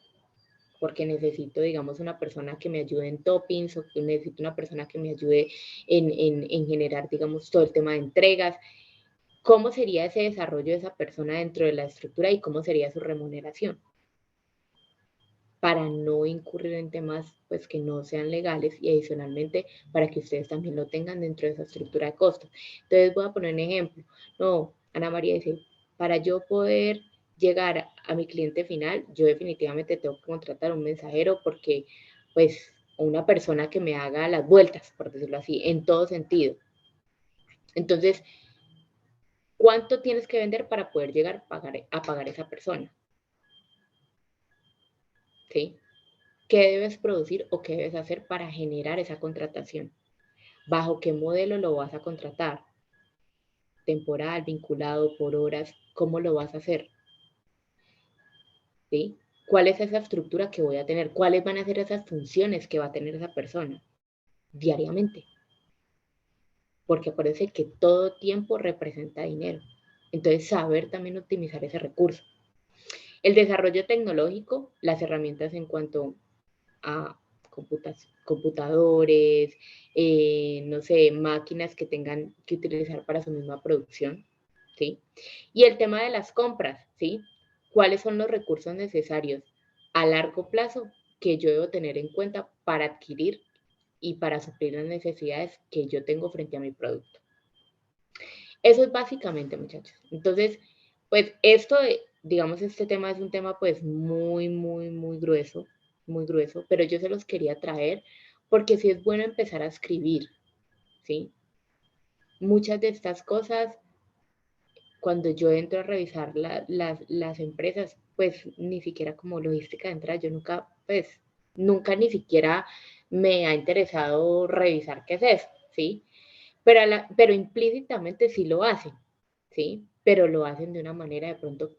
Porque necesito, digamos, una persona que me ayude en toppings o necesito una persona que me ayude en generar, digamos, todo el tema de entregas. ¿Cómo sería ese desarrollo de esa persona dentro de la estructura y cómo sería su remuneración? Para no incurrir en temas pues que no sean legales y adicionalmente para que ustedes también lo tengan dentro de esa estructura de costos. Entonces voy a poner un ejemplo. No, Ana María dice, para yo poder llegar a mi cliente final, yo definitivamente tengo que contratar un mensajero porque pues una persona que me haga las vueltas, por decirlo así, en todo sentido. Entonces, ¿cuánto tienes que vender para poder llegar a pagar a esa persona? ¿Sí? ¿Qué debes producir o qué debes hacer para generar esa contratación? ¿Bajo qué modelo lo vas a contratar? ¿Temporal, vinculado, por horas? ¿Cómo lo vas a hacer? ¿Sí? ¿Cuál es esa estructura que voy a tener? ¿Cuáles van a ser esas funciones que va a tener esa persona diariamente? Porque acuérdense que todo tiempo representa dinero. Entonces, saber también optimizar ese recurso. El desarrollo tecnológico, las herramientas en cuanto a computadores, no sé, máquinas que tengan que utilizar para su misma producción, ¿sí? Y el tema de las compras, ¿sí? ¿Cuáles son los recursos necesarios a largo plazo que yo debo tener en cuenta para adquirir y para suplir las necesidades que yo tengo frente a mi producto? Eso es básicamente, muchachos. Entonces, pues esto, digamos, este tema es un tema pues muy grueso, pero yo se los quería traer porque sí es bueno empezar a escribir, ¿sí? Muchas de estas cosas, cuando yo entro a revisar las empresas, pues ni siquiera como logística de entrada, yo nunca, pues, nunca ni siquiera me ha interesado revisar qué es eso, ¿sí? Pero implícitamente sí lo hacen, ¿sí? Pero lo hacen de una manera de pronto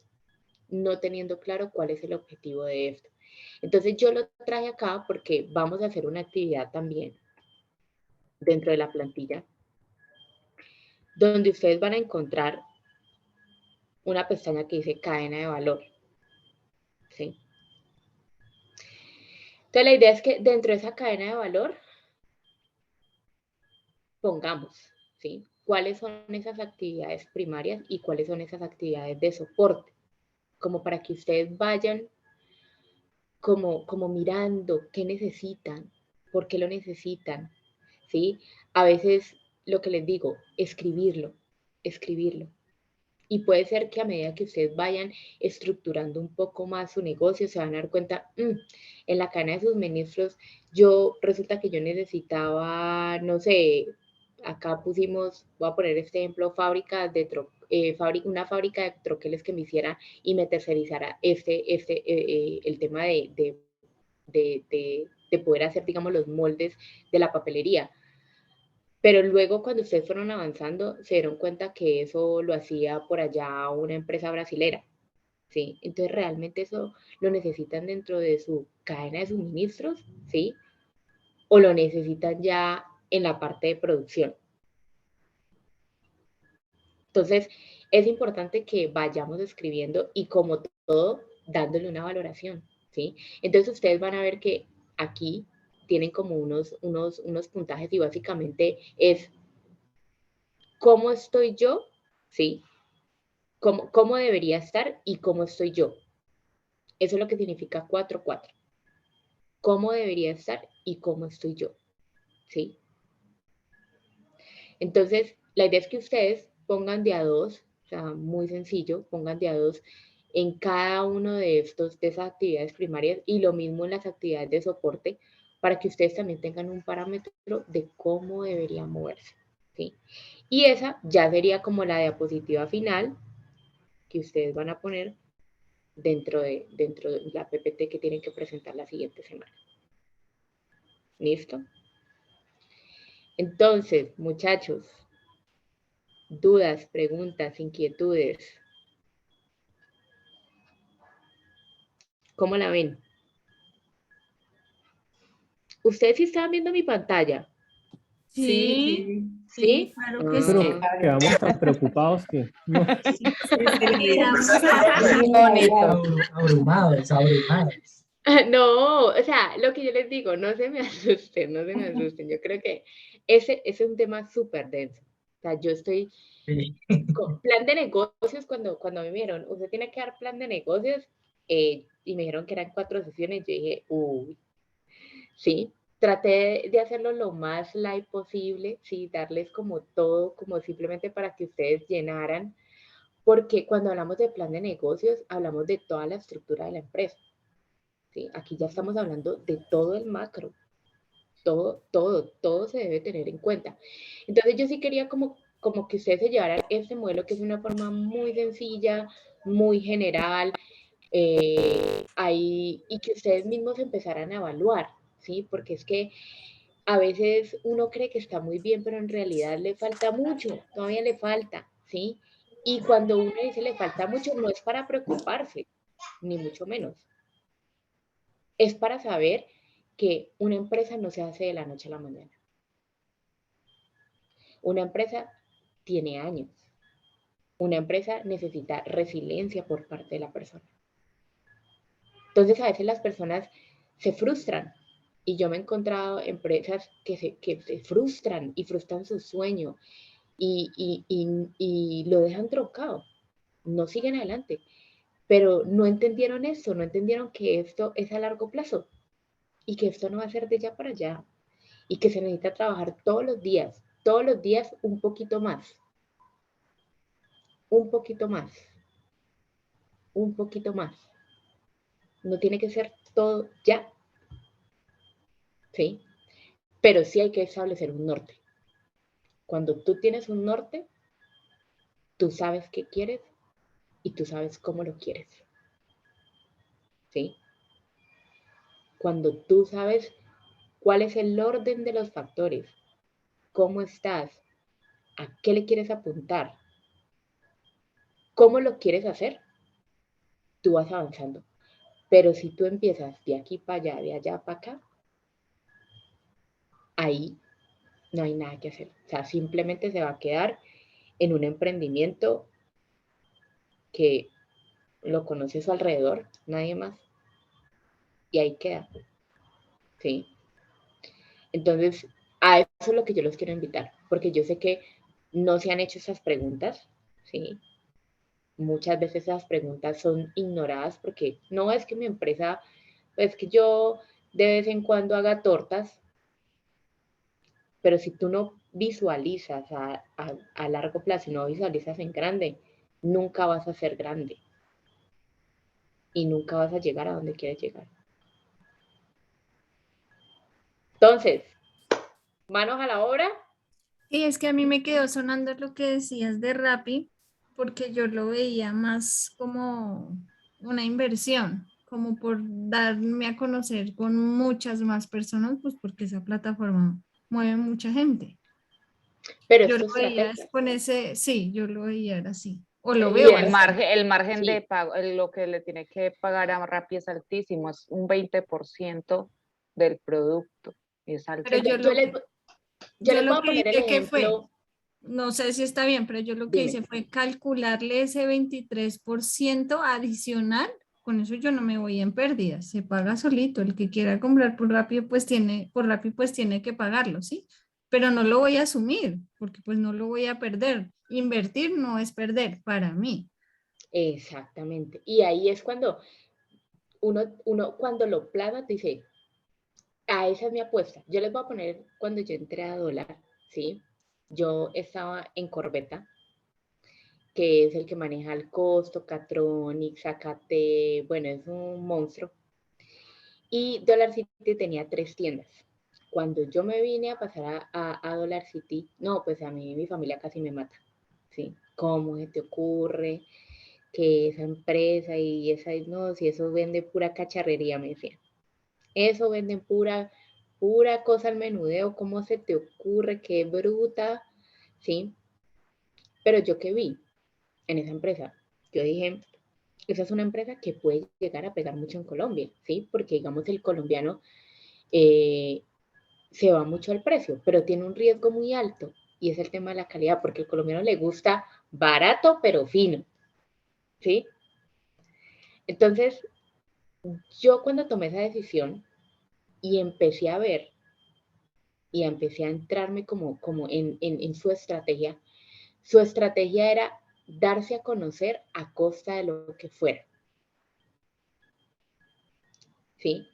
no teniendo claro cuál es el objetivo de esto. Entonces yo lo traje acá porque vamos a hacer una actividad también dentro de la plantilla donde ustedes van a encontrar una pestaña que dice cadena de valor, ¿sí? Entonces la idea es que dentro de esa cadena de valor pongamos, ¿sí? ¿Cuáles son esas actividades primarias y cuáles son esas actividades de soporte? Como para que ustedes vayan como mirando qué necesitan, por qué lo necesitan, ¿sí? A veces lo que les digo, escribirlo. Y puede ser que a medida que ustedes vayan estructurando un poco más su negocio, se van a dar cuenta, en la cadena de suministros, resulta que yo necesitaba, no sé, acá pusimos, voy a poner este ejemplo, una fábrica de troqueles que me hiciera y me tercerizara el tema de poder hacer, digamos, los moldes de la papelería. Pero luego cuando ustedes fueron avanzando, se dieron cuenta que eso lo hacía por allá una empresa brasilera, ¿sí? Entonces realmente eso lo necesitan dentro de su cadena de suministros, ¿sí? O lo necesitan ya en la parte de producción. Entonces es importante que vayamos escribiendo y como todo, dándole una valoración, ¿sí? Entonces ustedes van a ver que aquí tienen como unos puntajes y básicamente es cómo estoy yo, ¿sí? ¿Cómo debería estar y cómo estoy yo? Eso es lo que significa 4-4. ¿Cómo debería estar y cómo estoy yo? ¿Sí? Entonces, la idea es que ustedes pongan de a dos, o sea, muy sencillo, pongan de a dos en cada uno de esas actividades primarias y lo mismo en las actividades de soporte para que ustedes también tengan un parámetro de cómo deberían moverse, ¿sí? Y esa ya sería como la diapositiva final que ustedes van a poner dentro de la PPT que tienen que presentar la siguiente semana. ¿Listo? Entonces, muchachos, dudas, preguntas, inquietudes. ¿Cómo la ven? Ustedes sí estaban viendo mi pantalla, Sí, Sí, ¿sí? claro que Pero sí. quedamos tan preocupados que no. Sí, excelente. quedamos Muy bonito. Abrumados, abrumados. No, o sea, lo que yo les digo, no se me asusten, no se me asusten. Yo creo que ese es un tema súper denso. O sea, yo estoy Sí. con plan de negocios, cuando me dijeron, usted tiene que dar plan de negocios, y me dijeron que eran 4 sesiones, yo dije, uy, sí. Traté de hacerlo lo más light posible, sí, darles como todo, como simplemente para que ustedes llenaran, porque cuando hablamos de plan de negocios, hablamos de toda la estructura de la empresa. ¿Sí? Aquí ya estamos hablando de todo el macro, todo se debe tener en cuenta. Entonces yo sí quería como que ustedes se llevaran este modelo, que es una forma muy sencilla, muy general, y que ustedes mismos empezaran a evaluar, ¿sí? Porque es que a veces uno cree que está muy bien, pero en realidad le falta mucho, todavía le falta, ¿sí? Y cuando uno dice le falta mucho, no es para preocuparse, ni mucho menos. Es para saber que una empresa no se hace de la noche a la mañana. Una empresa tiene años. Una empresa necesita resiliencia por parte de la persona. Entonces, a veces las personas se frustran. Y yo me he encontrado empresas que se frustran y frustran su sueño y lo dejan trocado. No siguen adelante. Pero no entendieron esto, no entendieron que esto es a largo plazo y que esto no va a ser de ya para allá. Y que se necesita trabajar todos los días un poquito más, un poquito más, un poquito más. No tiene que ser todo ya, ¿sí? Pero sí hay que establecer un norte. Cuando tú tienes un norte, tú sabes qué quieres y tú sabes cómo lo quieres, ¿sí? Cuando tú sabes cuál es el orden de los factores, cómo estás, a qué le quieres apuntar, cómo lo quieres hacer, tú vas avanzando. Pero si tú empiezas de aquí para allá, de allá para acá, ahí no hay nada que hacer. O sea, simplemente se va a quedar en un emprendimiento que lo conoce a su alrededor, nadie más, y ahí queda, ¿sí? Entonces, a eso es lo que yo los quiero invitar, porque yo sé que no se han hecho esas preguntas, ¿sí? Muchas veces esas preguntas son ignoradas porque no es que mi empresa, es que yo de vez en cuando haga tortas, pero si tú no visualizas a largo plazo y no visualizas en grande, nunca vas a ser grande y nunca vas a llegar a donde quieres llegar. Entonces, manos a la obra. Y es que a mí me quedó sonando lo que decías de Rappi, porque yo lo veía más como una inversión, como por darme a conocer con muchas más personas, pues porque esa plataforma mueve mucha gente. Pero Yo es lo tu veía estrategia. con ese, sí, yo lo veía era así, o lo Y veo el así. margen de Sí. pago, lo que le tiene que pagar a Rappi es altísimo, es un 20% del producto, es Pero Yo, altísimo. yo yo les voy lo a que poner el hice que fue, ejemplo. no sé si está bien, pero yo lo que Dime. hice fue calcularle ese 23% adicional. Con eso yo no me voy en pérdidas, se paga solito. El que quiera comprar por Rappi pues tiene que pagarlo, ¿sí? Pero no lo voy a asumir, porque pues no lo voy a perder. Invertir no es perder para mí. Exactamente. Y ahí es cuando uno cuando lo plana, dice, esa es mi apuesta. Yo les voy a poner cuando yo entré a dólar, ¿sí? Yo estaba en Corbeta, que es el que maneja el costo, Catronic, Zacate, bueno, es un monstruo. Y Dollar City tenía 3 tiendas. Cuando yo me vine a pasar a Dollar City, no, pues a mí mi familia casi me mata, ¿sí? ¿Cómo se te ocurre que esa empresa y esa, no, si eso vende pura cacharrería, me decían? Eso venden pura cosa al menudeo, ¿cómo se te ocurre? Qué bruta, ¿sí? Pero yo qué vi en esa empresa, yo dije, esa es una empresa que puede llegar a pegar mucho en Colombia, ¿sí? Porque digamos el colombiano se va mucho al precio, pero tiene un riesgo muy alto y es el tema de la calidad, porque al colombiano le gusta barato pero fino, ¿sí? Entonces, yo cuando tomé esa decisión y empecé a ver y empecé a entrarme como en su estrategia era darse a conocer a costa de lo que fuera, ¿sí?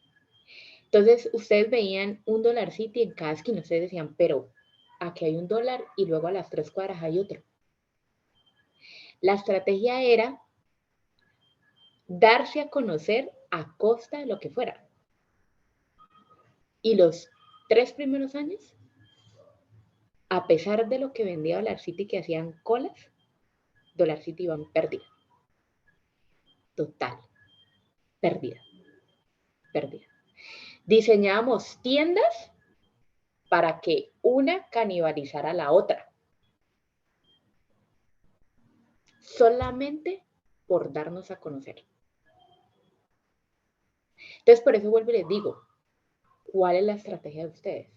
Entonces, ustedes veían un Dollar City en cada esquina, ustedes decían, pero aquí hay un dólar y luego a las 3 cuadras hay otro. La estrategia era darse a conocer a costa de lo que fuera. Y los 3 primeros años, a pesar de lo que vendía Dollar City, que hacían colas, Dollar City iba en pérdida. Total. Pérdida. Pérdida. Diseñábamos tiendas para que una canibalizara a la otra. Solamente por darnos a conocer. Entonces, por eso vuelvo y les digo, ¿cuál es la estrategia de ustedes?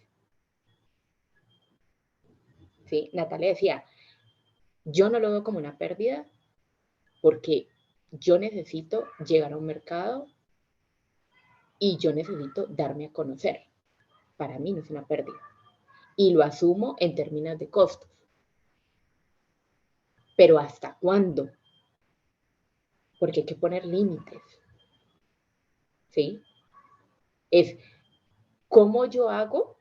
¿Sí? Natalia decía, yo no lo veo como una pérdida porque yo necesito llegar a un mercado y yo necesito darme a conocer. Para mí no es una pérdida. Y lo asumo en términos de costos. Pero ¿hasta cuándo? Porque hay que poner límites. ¿Sí? Es cómo yo hago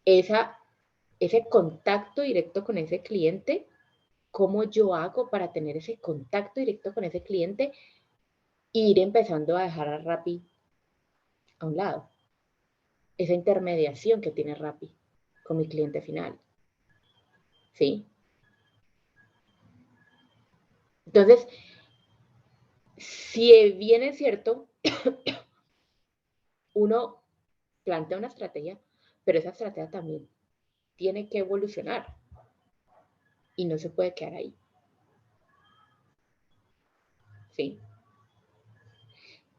ese contacto directo con ese cliente, cómo yo hago para tener ese contacto directo con ese cliente e ir empezando a dejar a Rappi a un lado. Esa intermediación que tiene Rappi con mi cliente final. ¿Sí? Entonces, si bien es cierto, uno plantea una estrategia, pero esa estrategia también tiene que evolucionar y no se puede quedar ahí. ¿Sí?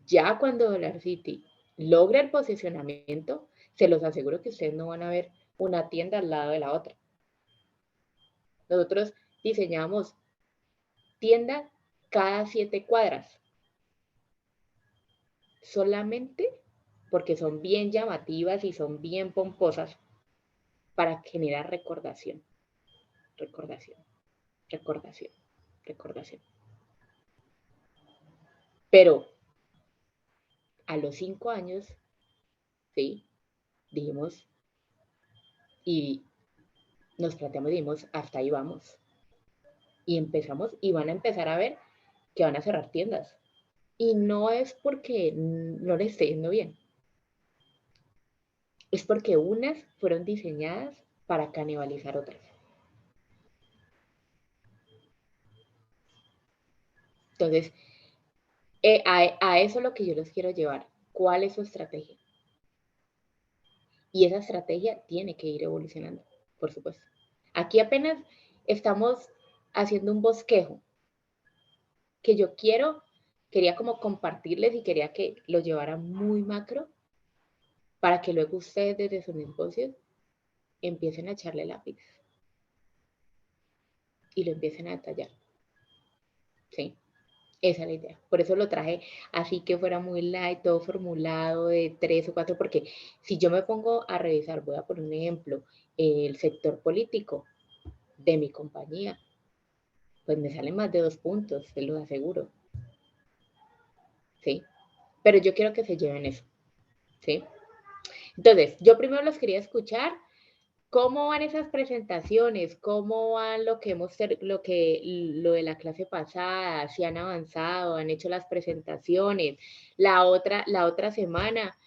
Ya cuando Dollar City logra el posicionamiento, se los aseguro que ustedes no van a ver una tienda al lado de la otra. Nosotros diseñamos tienda cada 7 cuadras. Solamente porque son bien llamativas y son bien pomposas para generar recordación. Recordación, recordación, recordación. Pero a los 5 años, ¿sí? Dijimos, y nos planteamos, dijimos, hasta ahí vamos. Y empezamos, y van a empezar a ver que van a cerrar tiendas. Y no es porque no les esté yendo bien. Es porque unas fueron diseñadas para canibalizar otras. Entonces, a eso es lo que yo los quiero llevar. ¿Cuál es su estrategia? Y esa estrategia tiene que ir evolucionando, por supuesto. Aquí apenas estamos haciendo un bosquejo que yo quería como compartirles y quería que lo llevaran muy macro para que luego ustedes desde sus negocios empiecen a echarle lápiz y lo empiecen a detallar. ¿Sí? Esa es la idea. Por eso lo traje así que fuera muy light, todo formulado de 3 o 4, porque si yo me pongo a revisar, voy a poner un ejemplo, el sector político de mi compañía, pues me salen más de 2 puntos, se los aseguro. ¿Sí? Pero yo quiero que se lleven eso. ¿Sí? Entonces, yo primero los quería escuchar. ¿Cómo van esas presentaciones? ¿Cómo van lo de la clase pasada? ¿Si han avanzado? ¿Han hecho las presentaciones? La otra semana,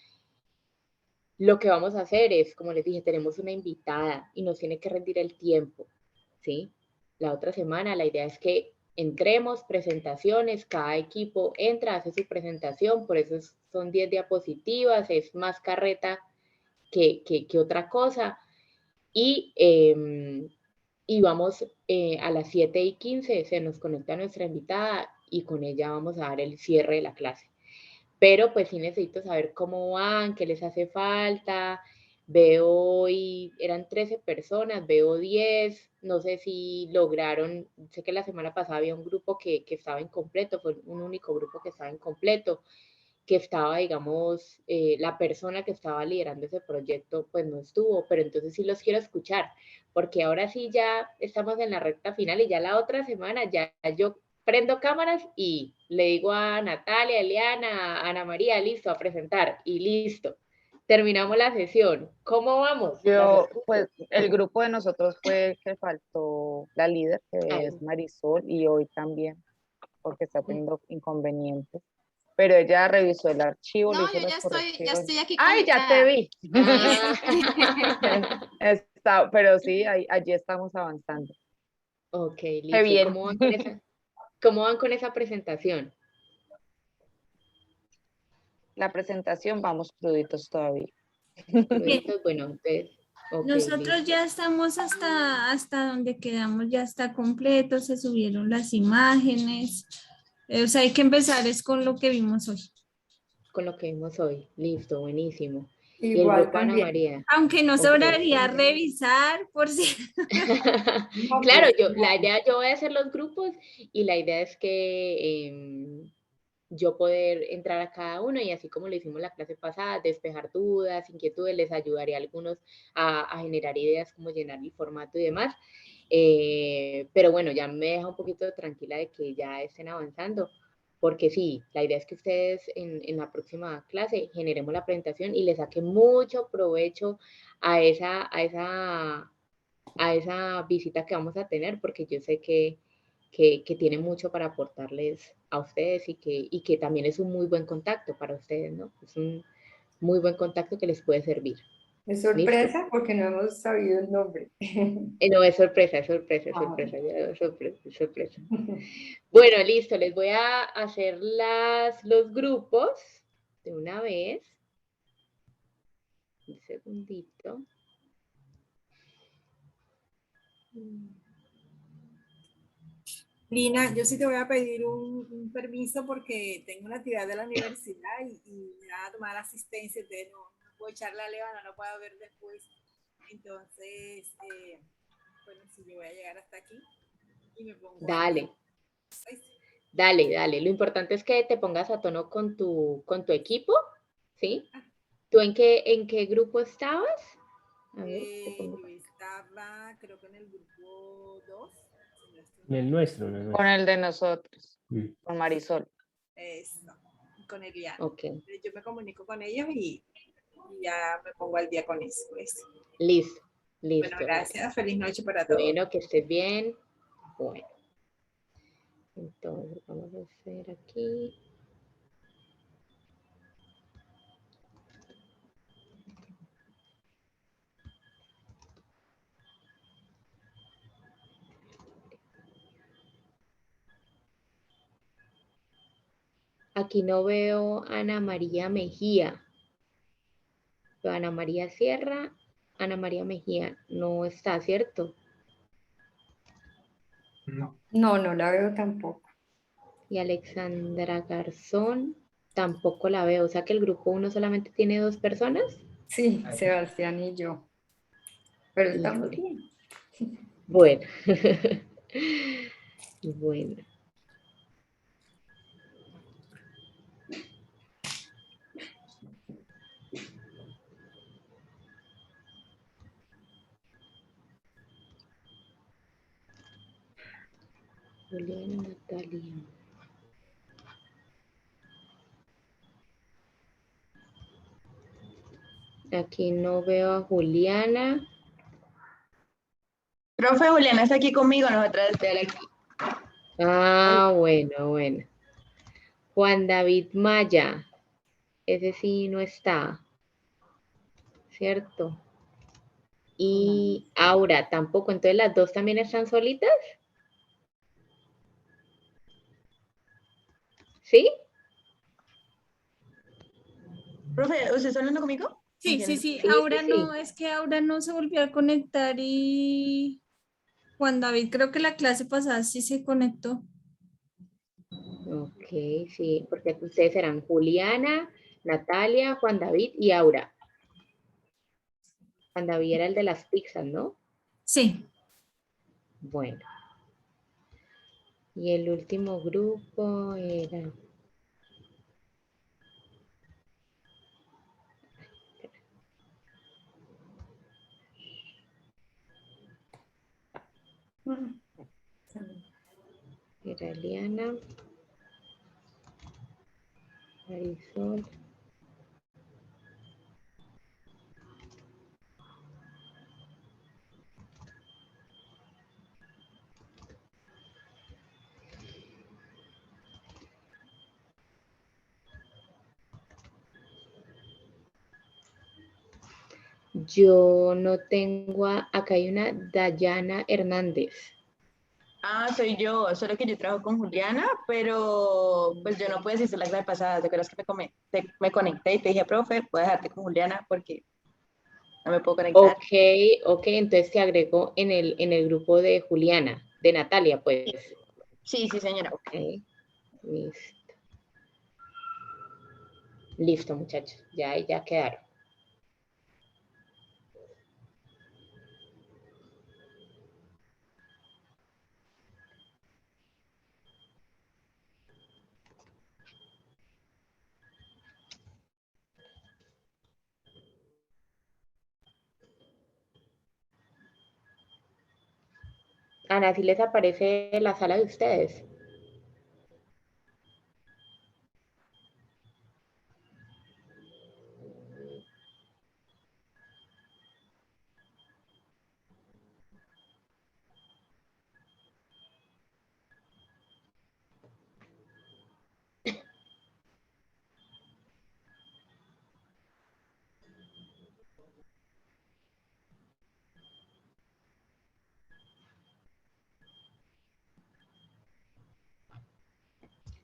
lo que vamos a hacer es, como les dije, tenemos una invitada y nos tiene que rendir el tiempo, ¿sí? La otra semana, la idea es que entremos, presentaciones, cada equipo entra, hace su presentación, por eso son 10 diapositivas, es más carreta que otra cosa. Y vamos a las 7:15, se nos conecta nuestra invitada y con ella vamos a dar el cierre de la clase. Pero pues sí necesito saber cómo van, qué les hace falta, Veo y eran 13 personas, veo 10, no sé si lograron, sé que la semana pasada había un grupo que estaba incompleto, fue un único grupo que estaba incompleto, que estaba, digamos, la persona que estaba liderando ese proyecto, pues no estuvo, pero entonces sí los quiero escuchar, porque ahora sí ya estamos en la recta final y ya la otra semana ya yo prendo cámaras y le digo a Natalia, Eliana, a Ana María, listo, a presentar y listo. Terminamos la sesión. ¿Cómo vamos? Pues el grupo de nosotros fue el que faltó la líder, que Ay, es Marisol, y hoy también, porque está teniendo inconvenientes. Pero ella revisó el archivo, le No, hizo yo las ya correcciones. estoy aquí ¡Ay, ya te conectada. vi! ah. Pero sí, allí estamos avanzando. Ok, ¡Qué listo. ¿Y bien! cómo van con esa presentación? La presentación, vamos cruditos todavía. Cruditos, bueno, entonces, ok, Nosotros listo. ya estamos hasta donde quedamos, ya está completo, se subieron las imágenes. O sea, hay que empezar es con lo que vimos hoy. Con lo que vimos hoy. Listo, buenísimo. Y el Igual grupo Ana también. María. Aunque no Ok. sobraría revisar por si. No, Claro, pues, la idea, yo voy a hacer los grupos y la idea es que yo poder entrar a cada uno y así como lo hicimos la clase pasada, despejar dudas, inquietudes, les ayudaré a algunos a generar ideas, como llenar el formato y demás. Pero bueno, ya me deja un poquito tranquila de que ya estén avanzando, porque sí, la idea es que ustedes en la próxima clase generemos la presentación y les saquen mucho provecho a esa visita que vamos a tener, porque yo sé que tiene mucho para aportarles a ustedes y que también es un muy buen contacto para ustedes, ¿no? Es un muy buen contacto que les puede servir. es ¿Listo? sorpresa porque no hemos sabido el nombre. No, es sorpresa, es sorpresa, es Ah, sorpresa, es sorpresa, es sorpresa. Bueno, listo, les voy a hacer los grupos de una vez. Un segundito. Lina, yo sí te voy a pedir un permiso porque tengo una actividad de la universidad y me van a tomar asistencia, entonces no puedo echarle a Leva, no lo puedo ver después. Entonces, bueno, si yo voy a llegar hasta aquí y me pongo al día. Dale, dale. Lo importante es que te pongas a tono con tu equipo, ¿sí? ¿Tú en qué grupo estabas? A ver, te pongo. Yo estaba, creo que en el grupo 2. En el nuestro, Con el de nosotros, Mm. con Marisol. Eso, con Eliana. Ok, Yo me comunico con ellos y ya me pongo al día con eso. ¿Ves? listo. Bueno, gracias. Feliz noche para todos. Bueno, que estés bien. Bueno, entonces vamos a hacer aquí. Aquí no veo a Ana María Mejía. Veo a Ana María Sierra. Ana María Mejía no está, ¿cierto? no, no la veo tampoco. Y Alexandra Garzón tampoco la veo. O sea que el grupo 1 solamente tiene 2 personas. Sí, Sebastián y yo. Pero estamos Híjole. bien. Bueno. Bueno. Juliana, Natalia. Aquí no veo a Juliana. Profe, Juliana está aquí conmigo, nosotras estoy aquí. Ah, bueno. Juan David Maya. Ese sí no está, ¿cierto? Y Aura tampoco. Entonces, ¿las dos también están solitas? ¿Sí? Profe, ¿usted está hablando conmigo? Sí. Sí. Ahora no, es que ahora no se volvió a conectar y Juan David, creo que la clase pasada sí se conectó. Ok, sí, porque ustedes serán Juliana, Natalia, Juan David y Aura. Juan David era el de las pizzas, ¿no? Sí. Bueno. Y el último grupo era... Era Eliana, Marisol. Yo no tengo, acá hay una Dayana Hernández. Ah, soy yo, solo que yo trabajo con Juliana, pero pues yo no pude asistir la clase pasada. ¿Te acuerdas que me conecté y te dije, profe, voy a dejarte con Juliana porque no me puedo conectar? Ok, entonces te agrego en el grupo de Juliana, de Natalia, pues. Sí, señora. Ok, listo. Listo, muchachos, ya quedaron. Ana, ¿si les aparece la sala de ustedes?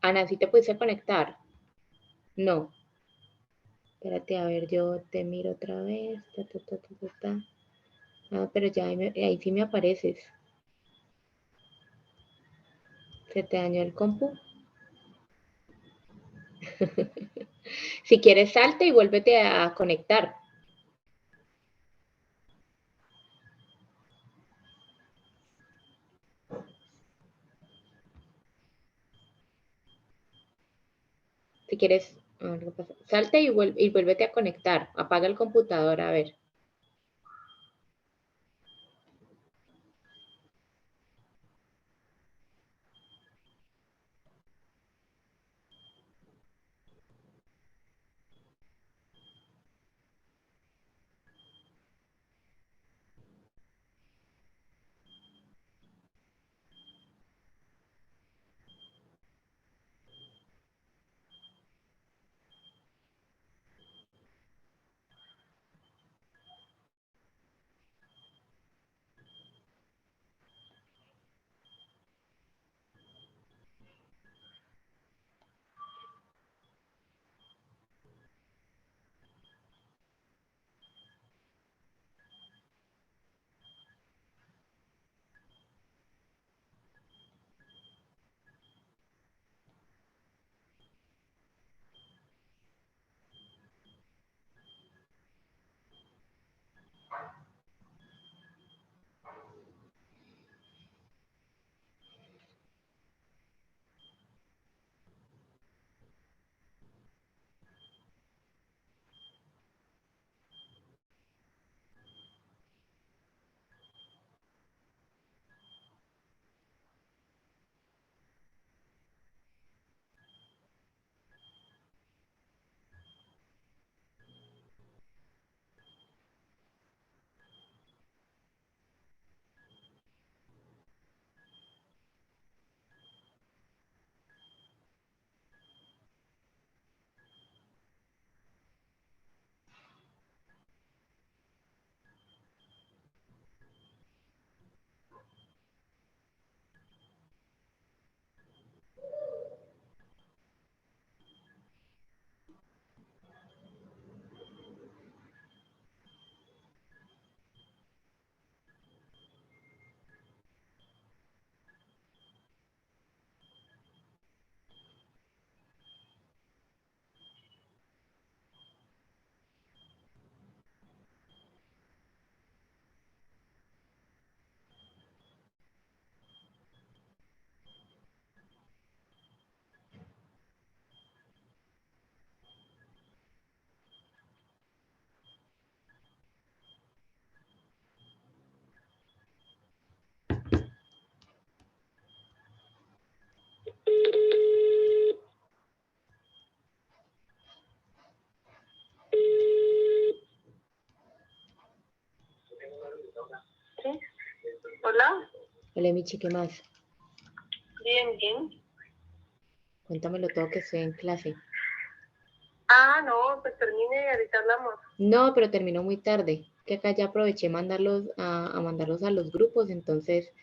Ana, ¿sí te pudiste conectar? No. Espérate, a ver, yo te miro otra vez. Ah, pero ya ahí sí me apareces. ¿Se te dañó el compu? Si quieres, salte y vuélvete a conectar. Si quieres, salte y vuélvete a conectar. Apaga el computador, a ver. Hola, Michi, ¿qué más? Bien, bien. Cuéntamelo todo que estoy en clase. Ah, no, pues termine y ahorita hablamos. No, pero terminó muy tarde. Que acá ya aproveché mandarlos a mandarlos a los grupos, entonces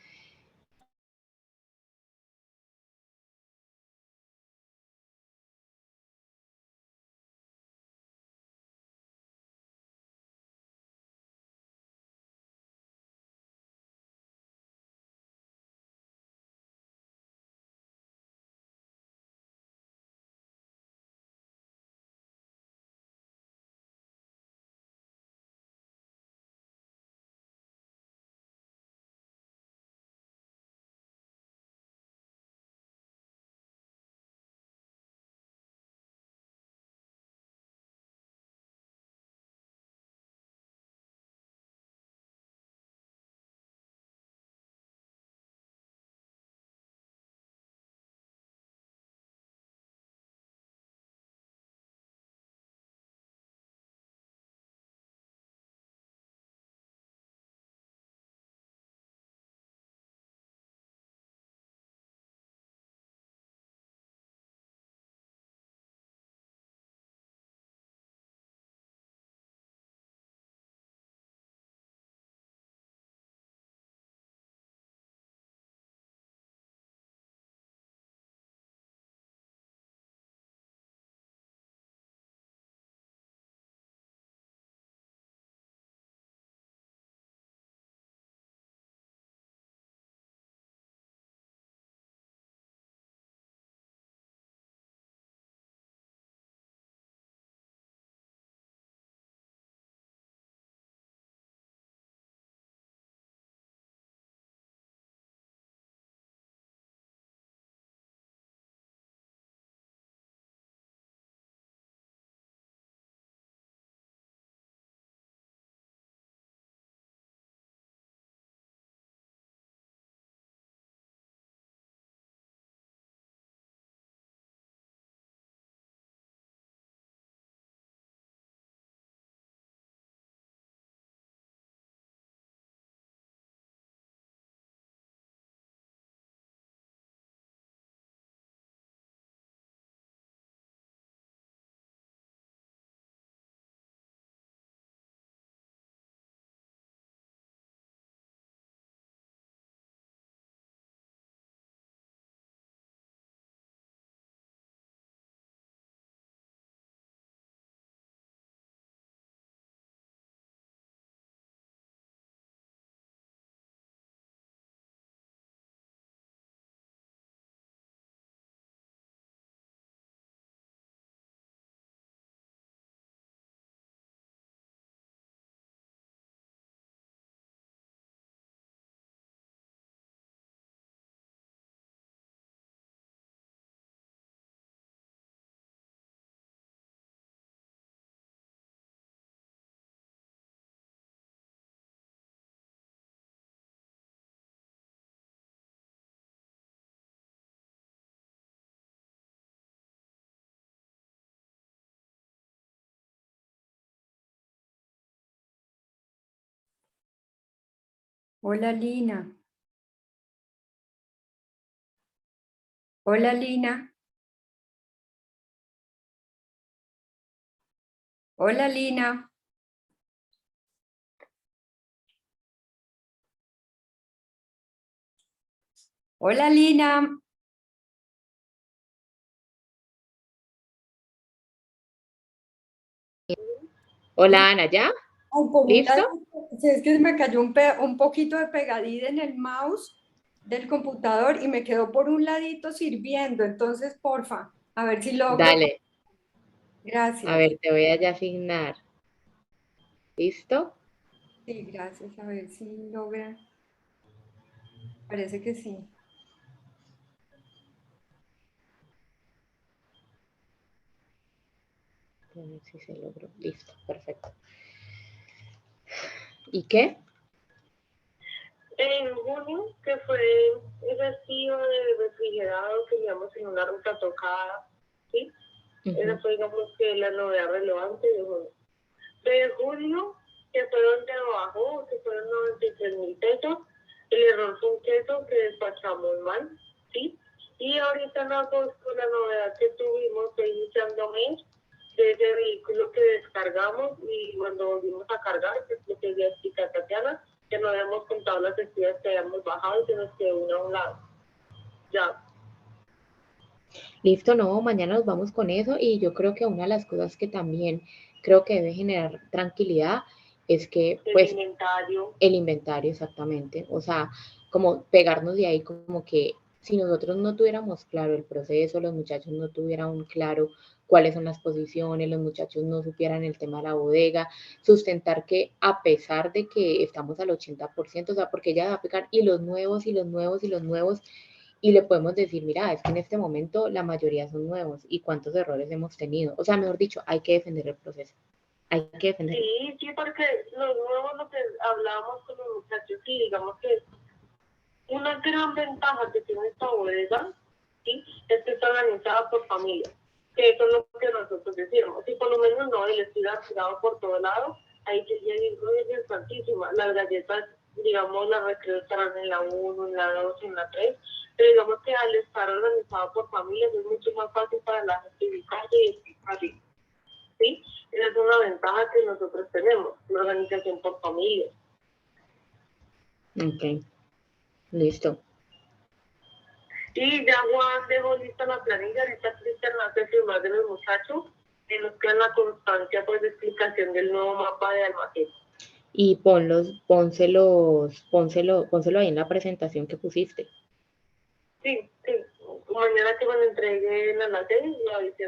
Hola Lina. Hola Lina. Hola Lina. Hola Lina. hola Ana, ¿ya? ¿Listo? Sí, es que se me cayó un poquito de pegadilla en el mouse del computador y me quedó por un ladito sirviendo. Entonces, porfa, a ver si logro. Dale, a Gracias. ver, te voy a ya asignar. ¿Listo? Sí, gracias. A ver si logra. Parece que sí. A ver si se logró. Listo, perfecto. ¿Y qué? En junio, que fue ese estilo de refrigerado que digamos en una ruta tocada, ¿sí? Esa fue, digamos, que la novedad relevante de junio. De julio, que fue donde bajó, que fueron 93.000 pesos, El error fue un queso que despachamos mal, ¿sí? Y ahorita en agosto la novedad que tuvimos fue iniciando mes de ese vehículo que descargamos y cuando volvimos a cargar, pues lo que ya explica Tatiana, que no habíamos contado las espigas que habíamos bajado y se nos quedó una a un lado. Ya. Listo, no, mañana nos vamos con eso y yo creo que una de las cosas que también creo que debe generar tranquilidad es que, pues, el inventario, exactamente, o sea, como pegarnos de ahí, como que si nosotros no tuviéramos claro el proceso, los muchachos no tuvieran claro cuáles son las posiciones, los muchachos no supieran el tema de la bodega, sustentar que a pesar de que estamos al 80%, o sea, porque ella va a pegar y los nuevos y los nuevos y los nuevos, y le podemos decir, mira, es que en este momento la mayoría son nuevos y cuántos errores hemos tenido. O sea, mejor dicho, hay que defender el proceso. Hay que defenderlo. Sí, sí, porque los nuevos, lo que hablábamos con los muchachos, sí, digamos que una gran ventaja que tiene esta bodega, ¿sí?, es que está organizada por familia, que eso es lo que nosotros decíamos. Si por lo menos no, el estilo tirado por todo lado, ahí sí es santísima. Las galletas, digamos, las recreos estarán en la 1, en la 2, en la 3, pero digamos que al estar organizado por familias es mucho más fácil para la gente ubicarse y explicarse, ¿sí? Esa es una ventaja que nosotros tenemos, la organización por familias. Ok, listo. Y ya Juan dejó lista la planilla, ahorita Cristian hace firmar de los muchachos, en los que en la constancia pues de explicación del nuevo mapa de almacén. Y pónselo ahí en la presentación que pusiste. Sí, sí. Mañana que me lo entreguen a las 6, lo aviso.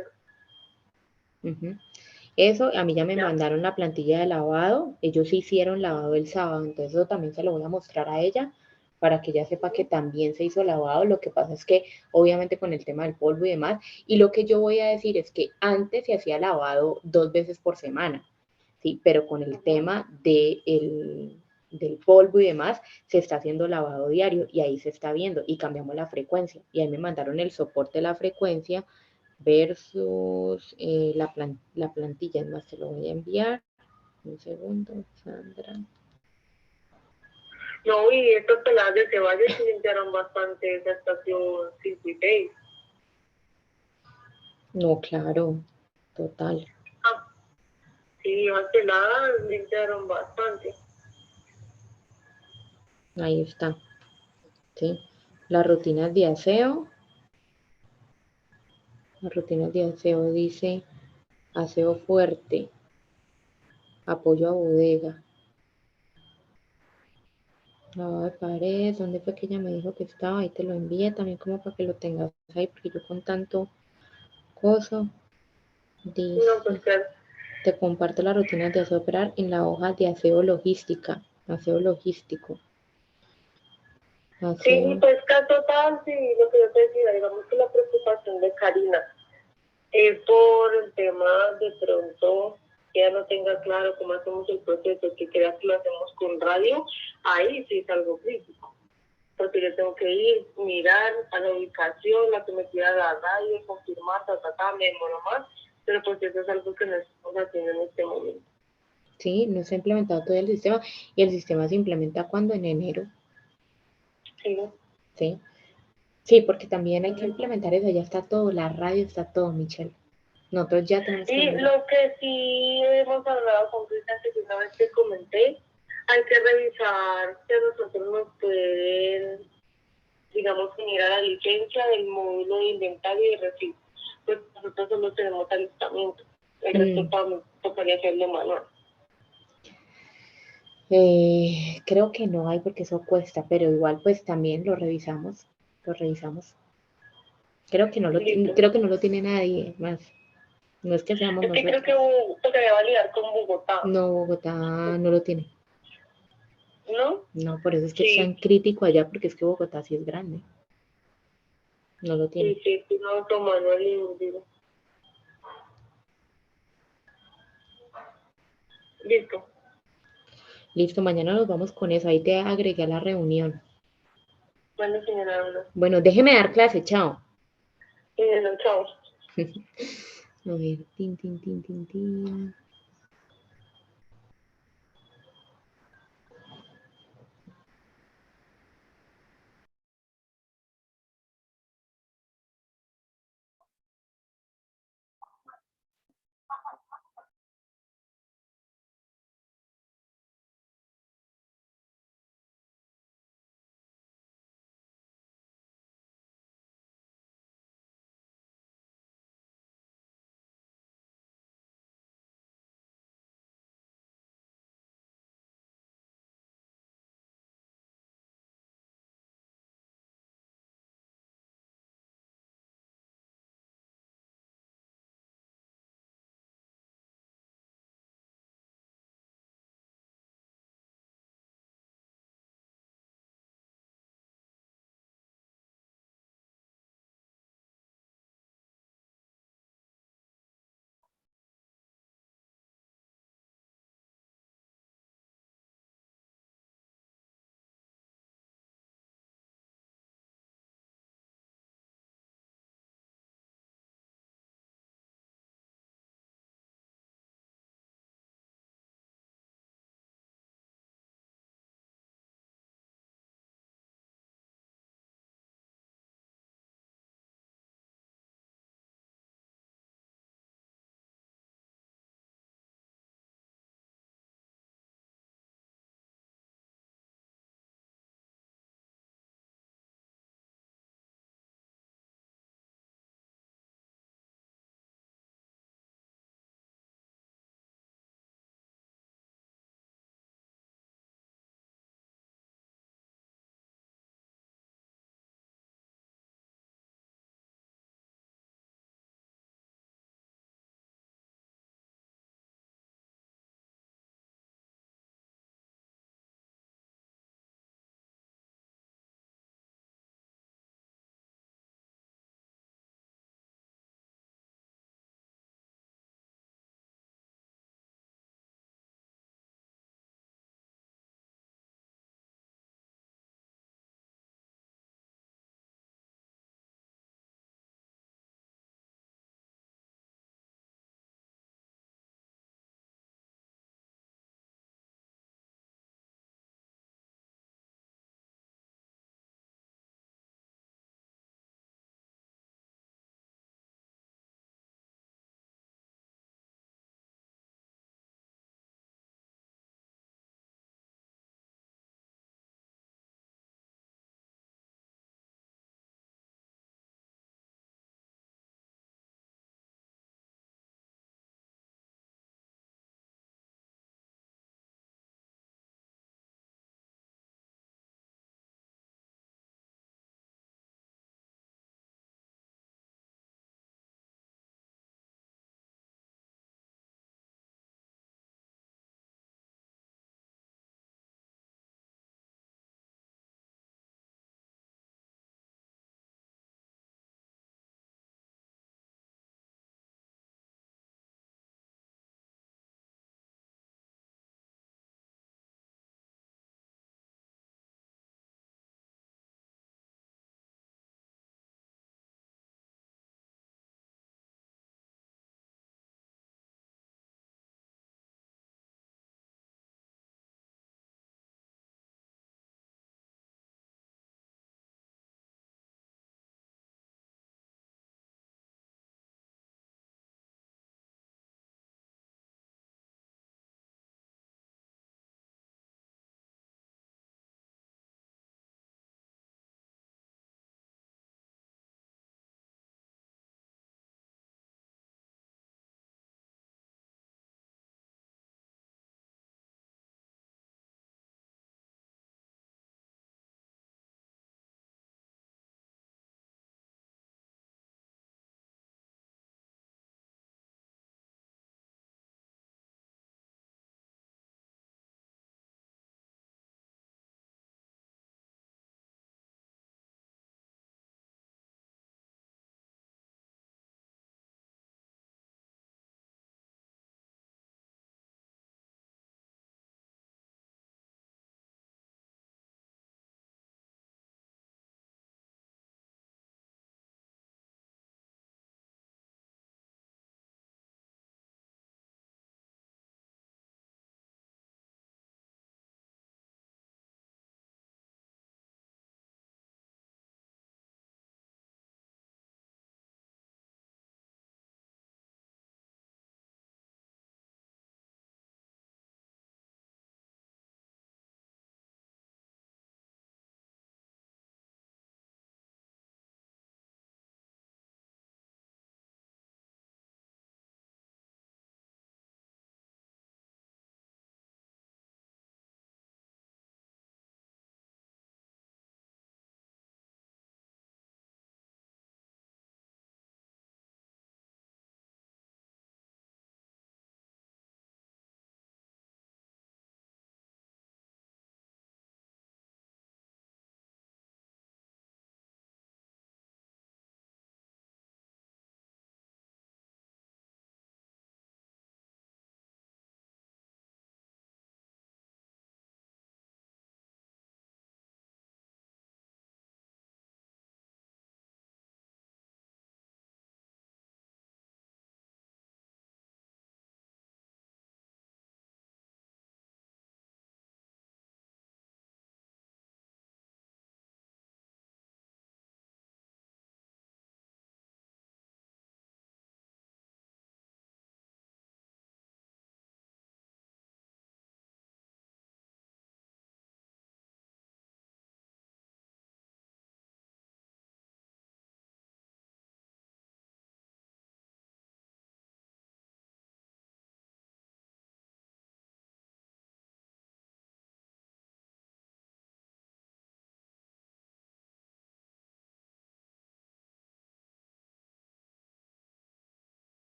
Eso, a mí ya me mandaron la plantilla de lavado, ellos hicieron lavado el sábado, entonces eso también se lo voy a mostrar a ella para que ella sepa que también se hizo lavado. Lo que pasa es que obviamente con el tema del polvo y demás, y lo que yo voy a decir es que antes se hacía lavado 2 veces por semana, ¿sí? Pero con el tema del polvo y demás, se está haciendo lavado diario y ahí se está viendo y cambiamos la frecuencia. Y ahí me mandaron el soporte de la frecuencia versus la plantilla. Es más, te lo voy a enviar. Un segundo, Sandra. No, y estos pelados de Ceballos se limpiaron bastante esa estación 5 y 6. No, claro, total. Ah, sí, las peladas limpiaron bastante. Ahí está. ¿Sí? Las rutinas de aseo. Las rutinas de aseo dice aseo fuerte, apoyo a bodega, lavado de pared. ¿Dónde fue que ella me dijo que estaba? Ahí te lo envié también como para que lo tengas ahí, porque yo con tanto coso, dice, No, pues claro. te comparto las rutinas de aseo operar en la hoja de aseo logística, aseo logístico. Sí, pues total, sí, lo que yo te decía, digamos que la preocupación de Karina es por el tema de pronto que ella no tenga claro cómo hacemos el proceso, que crea que lo hacemos con radio, ahí sí es algo crítico, porque yo tengo que ir, mirar a la ubicación, la que me pida la radio, confirmar, me demoro más, pero pues eso es algo que no estamos haciendo en este momento. Sí, no se ha implementado todo el sistema y el sistema se implementa cuando en enero. Sí. Sí. Sí, porque también hay que implementar eso, ya está todo, la radio está todo, Michelle. Nosotros ya tenemos que... Y lo que sí hemos hablado con Cristian, que una vez te comenté, hay que revisar que nosotros nos pueden, digamos, unir a la licencia del módulo de inventario y recibo. Pues nosotros solo tenemos alistamiento, el resto tocaría hacerlo manual. Creo que no hay porque eso cuesta, pero igual pues también lo revisamos. Creo que no lo tiene nadie más. No es que seamos nosotros. nosotros. Creo que tocaría validar con Bogotá. No, Bogotá no lo tiene. ¿No? No, por eso es que es tan crítico allá, porque es que Bogotá sí es grande. No lo tiene. Sí, no, manual y listo. Listo, mañana nos vamos con eso. Ahí te agregué a la reunión. Bueno, señora Ana. Bueno, déjeme dar clase, chao. Chao. A ver, tin.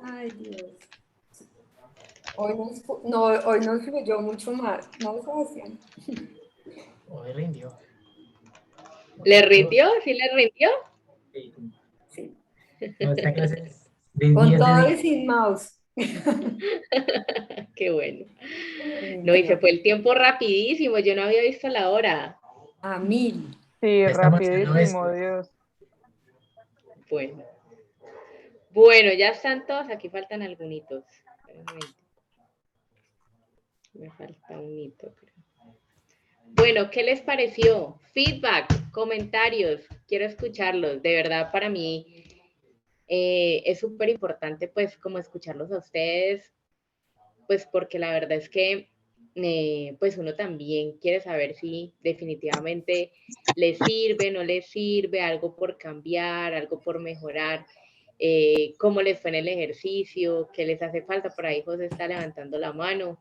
Ay, Dios. Hoy nos fluyó mucho más, ¿no, Sebastián? Hoy rindió. ¿Le rindió? ¿Sí le rindió? Sí. No, esta clase es de Con 10 de todo y 10. sin mouse. Qué bueno. No, y se fue el tiempo rapidísimo, yo no había visto la hora. A 1000. Sí, Estamos en rapidísimo, oeste. Dios. Bueno. Bueno, ya están todos, aquí faltan algunitos. Un momento. Me falta un hito, creo. Bueno, ¿qué les pareció? Feedback, comentarios, quiero escucharlos. De verdad, para mí es súper importante, pues, como escucharlos a ustedes, pues, porque la verdad es que, pues, uno también quiere saber si definitivamente les sirve, no les sirve, algo por cambiar, algo por mejorar, cómo les fue en el ejercicio, qué les hace falta. Por ahí José está levantando la mano.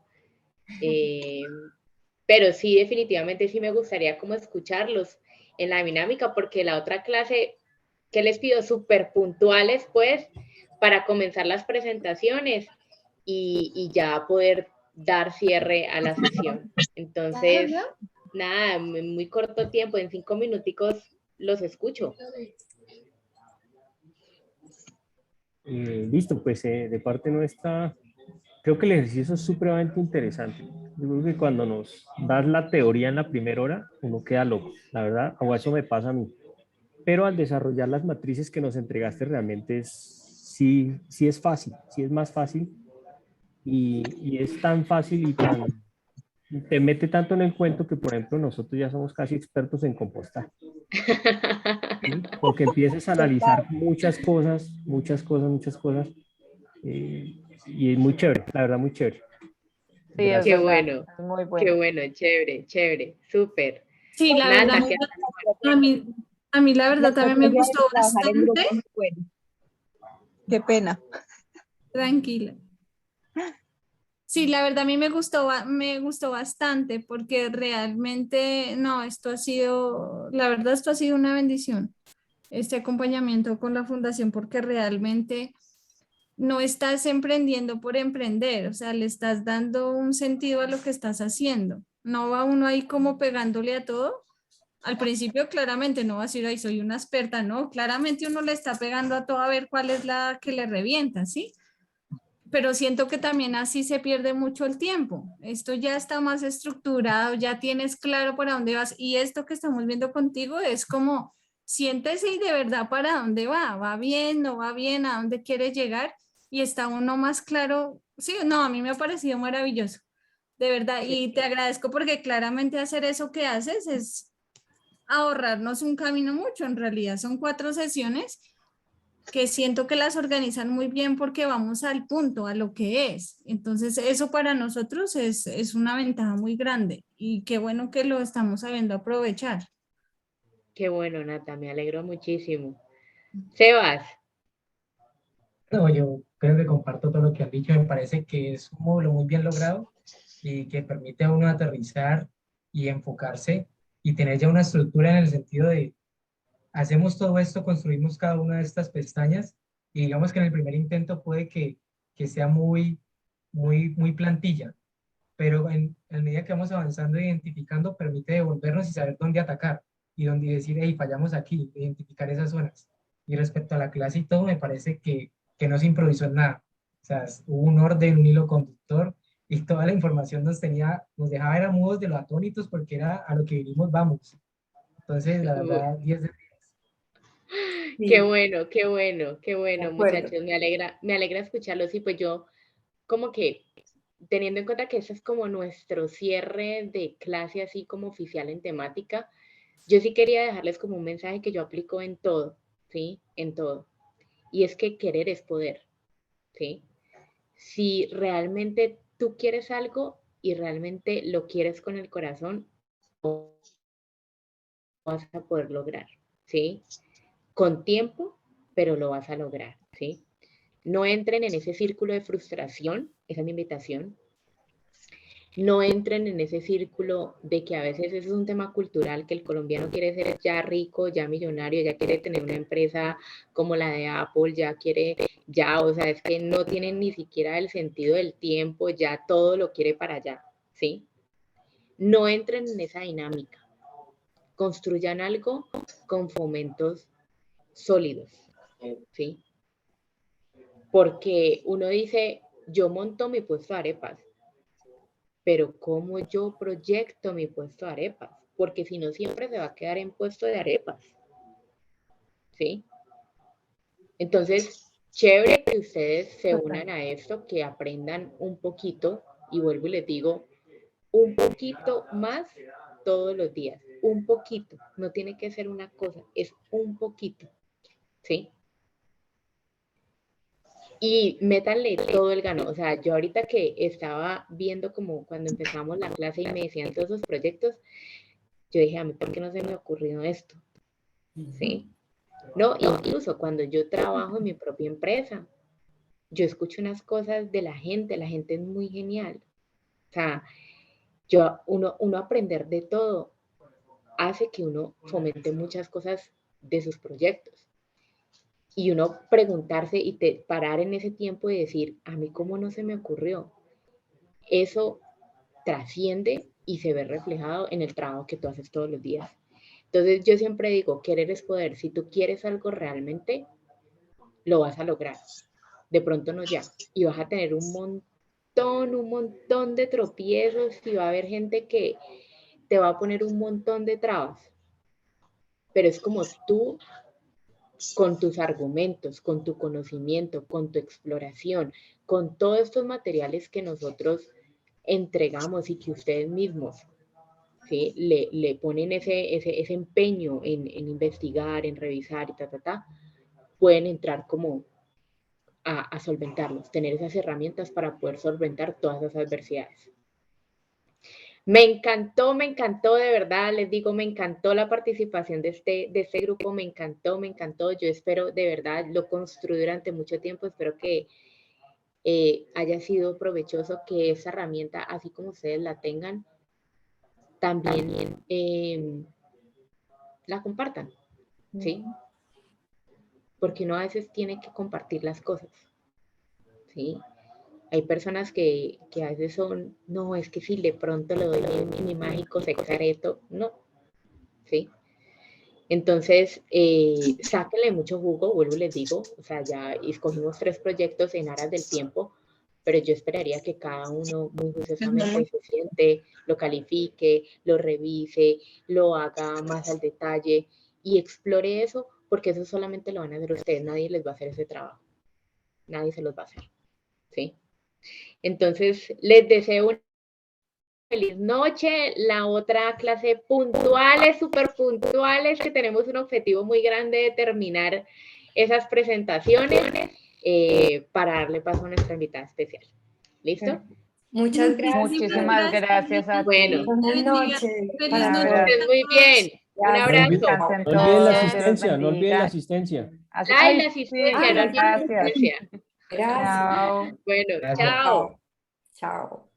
Pero sí, definitivamente sí me gustaría como escucharlos en la dinámica, porque la otra clase, que les pido? Súper puntuales, pues, para comenzar las presentaciones y ya poder dar cierre a la sesión. Entonces, nada, en muy corto tiempo, en 5 minuticos los escucho. Listo, pues de parte nuestra, creo que el ejercicio es supremamente interesante. Yo creo que cuando nos das la teoría en la primera hora, uno queda loco, la verdad, o eso me pasa a mí. Pero al desarrollar las matrices que nos entregaste realmente sí es fácil, sí es más fácil y es tan fácil y te mete tanto en el cuento que, por ejemplo, nosotros ya somos casi expertos en compostar. ¿Sí? Porque empiezas a analizar muchas cosas, y es muy chévere, la verdad, muy chévere. Sí, es Qué verdad. bueno, Es muy bueno. qué bueno, chévere, súper. Sí, la verdad, Nata, a mí la verdad también me gustó Trabajar en grupo bastante. es muy bueno. Qué pena. Tranquila. Sí, la verdad a mí me gustó bastante porque realmente, no, la verdad esto ha sido una bendición, este acompañamiento con la fundación, porque realmente no estás emprendiendo por emprender, o sea, le estás dando un sentido a lo que estás haciendo. No va uno ahí como pegándole a todo. Al principio claramente no va a decir, ay, soy una experta, no, claramente uno le está pegando a todo a ver cuál es la que le revienta, ¿sí? Pero siento que también así se pierde mucho el tiempo. Esto ya está más estructurado, ya tienes claro para dónde vas y esto que estamos viendo contigo es como siéntese y de verdad para dónde va bien, no va bien, a dónde quiere llegar y está uno más claro. Sí, no, a mí me ha parecido maravilloso, de verdad, y te agradezco porque claramente hacer eso que haces es ahorrarnos un camino mucho, en realidad son 4 sesiones que siento que las organizan muy bien porque vamos al punto, a lo que es. Entonces, eso para nosotros es una ventaja muy grande y qué bueno que lo estamos sabiendo aprovechar. qué bueno, Nata, me alegro muchísimo. Sebas, No, yo creo que comparto todo lo que han dicho. Me parece que es un módulo muy bien logrado y que permite a uno aterrizar y enfocarse y tener ya una estructura en el sentido de hacemos todo esto, construimos cada una de estas pestañas y digamos que en el primer intento puede que sea muy plantilla, pero en medida que vamos avanzando e identificando, permite devolvernos y saber dónde atacar y dónde decir, hey, fallamos aquí, identificar esas zonas. Y respecto a la clase y todo, me parece que no se improvisó en nada. O sea, hubo un orden, un hilo conductor y toda la información nos dejaba era mudos de lo atónitos porque era a lo que vinimos, vamos. Entonces, la verdad, 10 de 10. qué Sí, bueno, de acuerdo. muchachos, me alegra escucharlos y pues yo como que teniendo en cuenta que ese es como nuestro cierre de clase así como oficial en temática, yo sí quería dejarles como un mensaje que yo aplico en todo, ¿sí? En todo. Y es que querer es poder, ¿sí? Si realmente tú quieres algo y realmente lo quieres con el corazón, vas a poder lograr, ¿sí? Con tiempo, pero lo vas a lograr, ¿sí? No entren en ese círculo de frustración, esa es mi invitación. No entren en ese círculo de que a veces eso es un tema cultural, que el colombiano quiere ser ya rico, ya millonario, ya quiere tener una empresa como la de Apple, ya quiere, ya, o sea, es que no tienen ni siquiera el sentido del tiempo, ya todo lo quiere para allá, ¿sí? No entren en esa dinámica. Construyan algo con fomentos sólidos, ¿sí? Porque uno dice, yo monto mi puesto de arepas, pero ¿cómo yo proyecto mi puesto de arepas? Porque si no, siempre se va a quedar en puesto de arepas, ¿sí? Entonces, chévere que ustedes se unan a esto, que aprendan un poquito, y vuelvo y les digo, un poquito más todos los días, un poquito, no tiene que ser una cosa, es un poquito, ¿sí? Y métanle todo el gano. O sea, yo ahorita que estaba viendo como cuando empezamos la clase y me decían todos esos proyectos, yo dije, a mí, ¿por qué no se me ha ocurrido esto? ¿Sí? No, incluso cuando yo trabajo en mi propia empresa, yo escucho unas cosas de la gente es muy genial. O sea, uno aprender de todo hace que uno fomente muchas cosas de sus proyectos. Y uno preguntarse y parar en ese tiempo y decir, a mí cómo no se me ocurrió. Eso trasciende y se ve reflejado en el trabajo que tú haces todos los días. Entonces yo siempre digo, querer es poder. Si tú quieres algo realmente, lo vas a lograr. De pronto no ya. Y vas a tener un montón de tropiezos y va a haber gente que te va a poner un montón de trabas. Pero es como tú, con tus argumentos, con tu conocimiento, con tu exploración, con todos estos materiales que nosotros entregamos y que ustedes mismos, ¿sí? le ponen ese empeño en investigar, en revisar y pueden entrar como a solventarlos, tener esas herramientas para poder solventar todas esas adversidades. Me encantó, de verdad, les digo, me encantó la participación de este grupo, me encantó. Yo espero, de verdad, lo construí durante mucho tiempo, espero que haya sido provechoso, que esa herramienta, así como ustedes la tengan, también la compartan, ¿sí? Porque uno a veces tiene que compartir las cosas, ¿sí? Hay personas que a veces son, no, es que si de pronto le doy mi mágico secreto, no, ¿sí? Entonces, sáquenle mucho jugo, vuelvo y les digo, o sea, ya escogimos 3 proyectos en aras del tiempo, pero yo esperaría que cada uno muy juiciosamente se siente, lo califique, lo revise, lo haga más al detalle y explore eso, porque eso solamente lo van a hacer ustedes, nadie les va a hacer ese trabajo, nadie se los va a hacer, ¿sí? Entonces, les deseo una feliz noche. La otra clase puntuales, súper puntuales, que tenemos un objetivo muy grande de terminar esas presentaciones para darle paso a nuestra invitada especial. ¿Listo? Muchas gracias. Muchísimas gracias a ti. Bueno, buenas noches. muy bien. Un abrazo. No olviden la asistencia, no olviden la asistencia. Ay, la asistencia, no olviden la gracias. asistencia. Gracias. Chao. Bueno, Gracias. chao. Chao.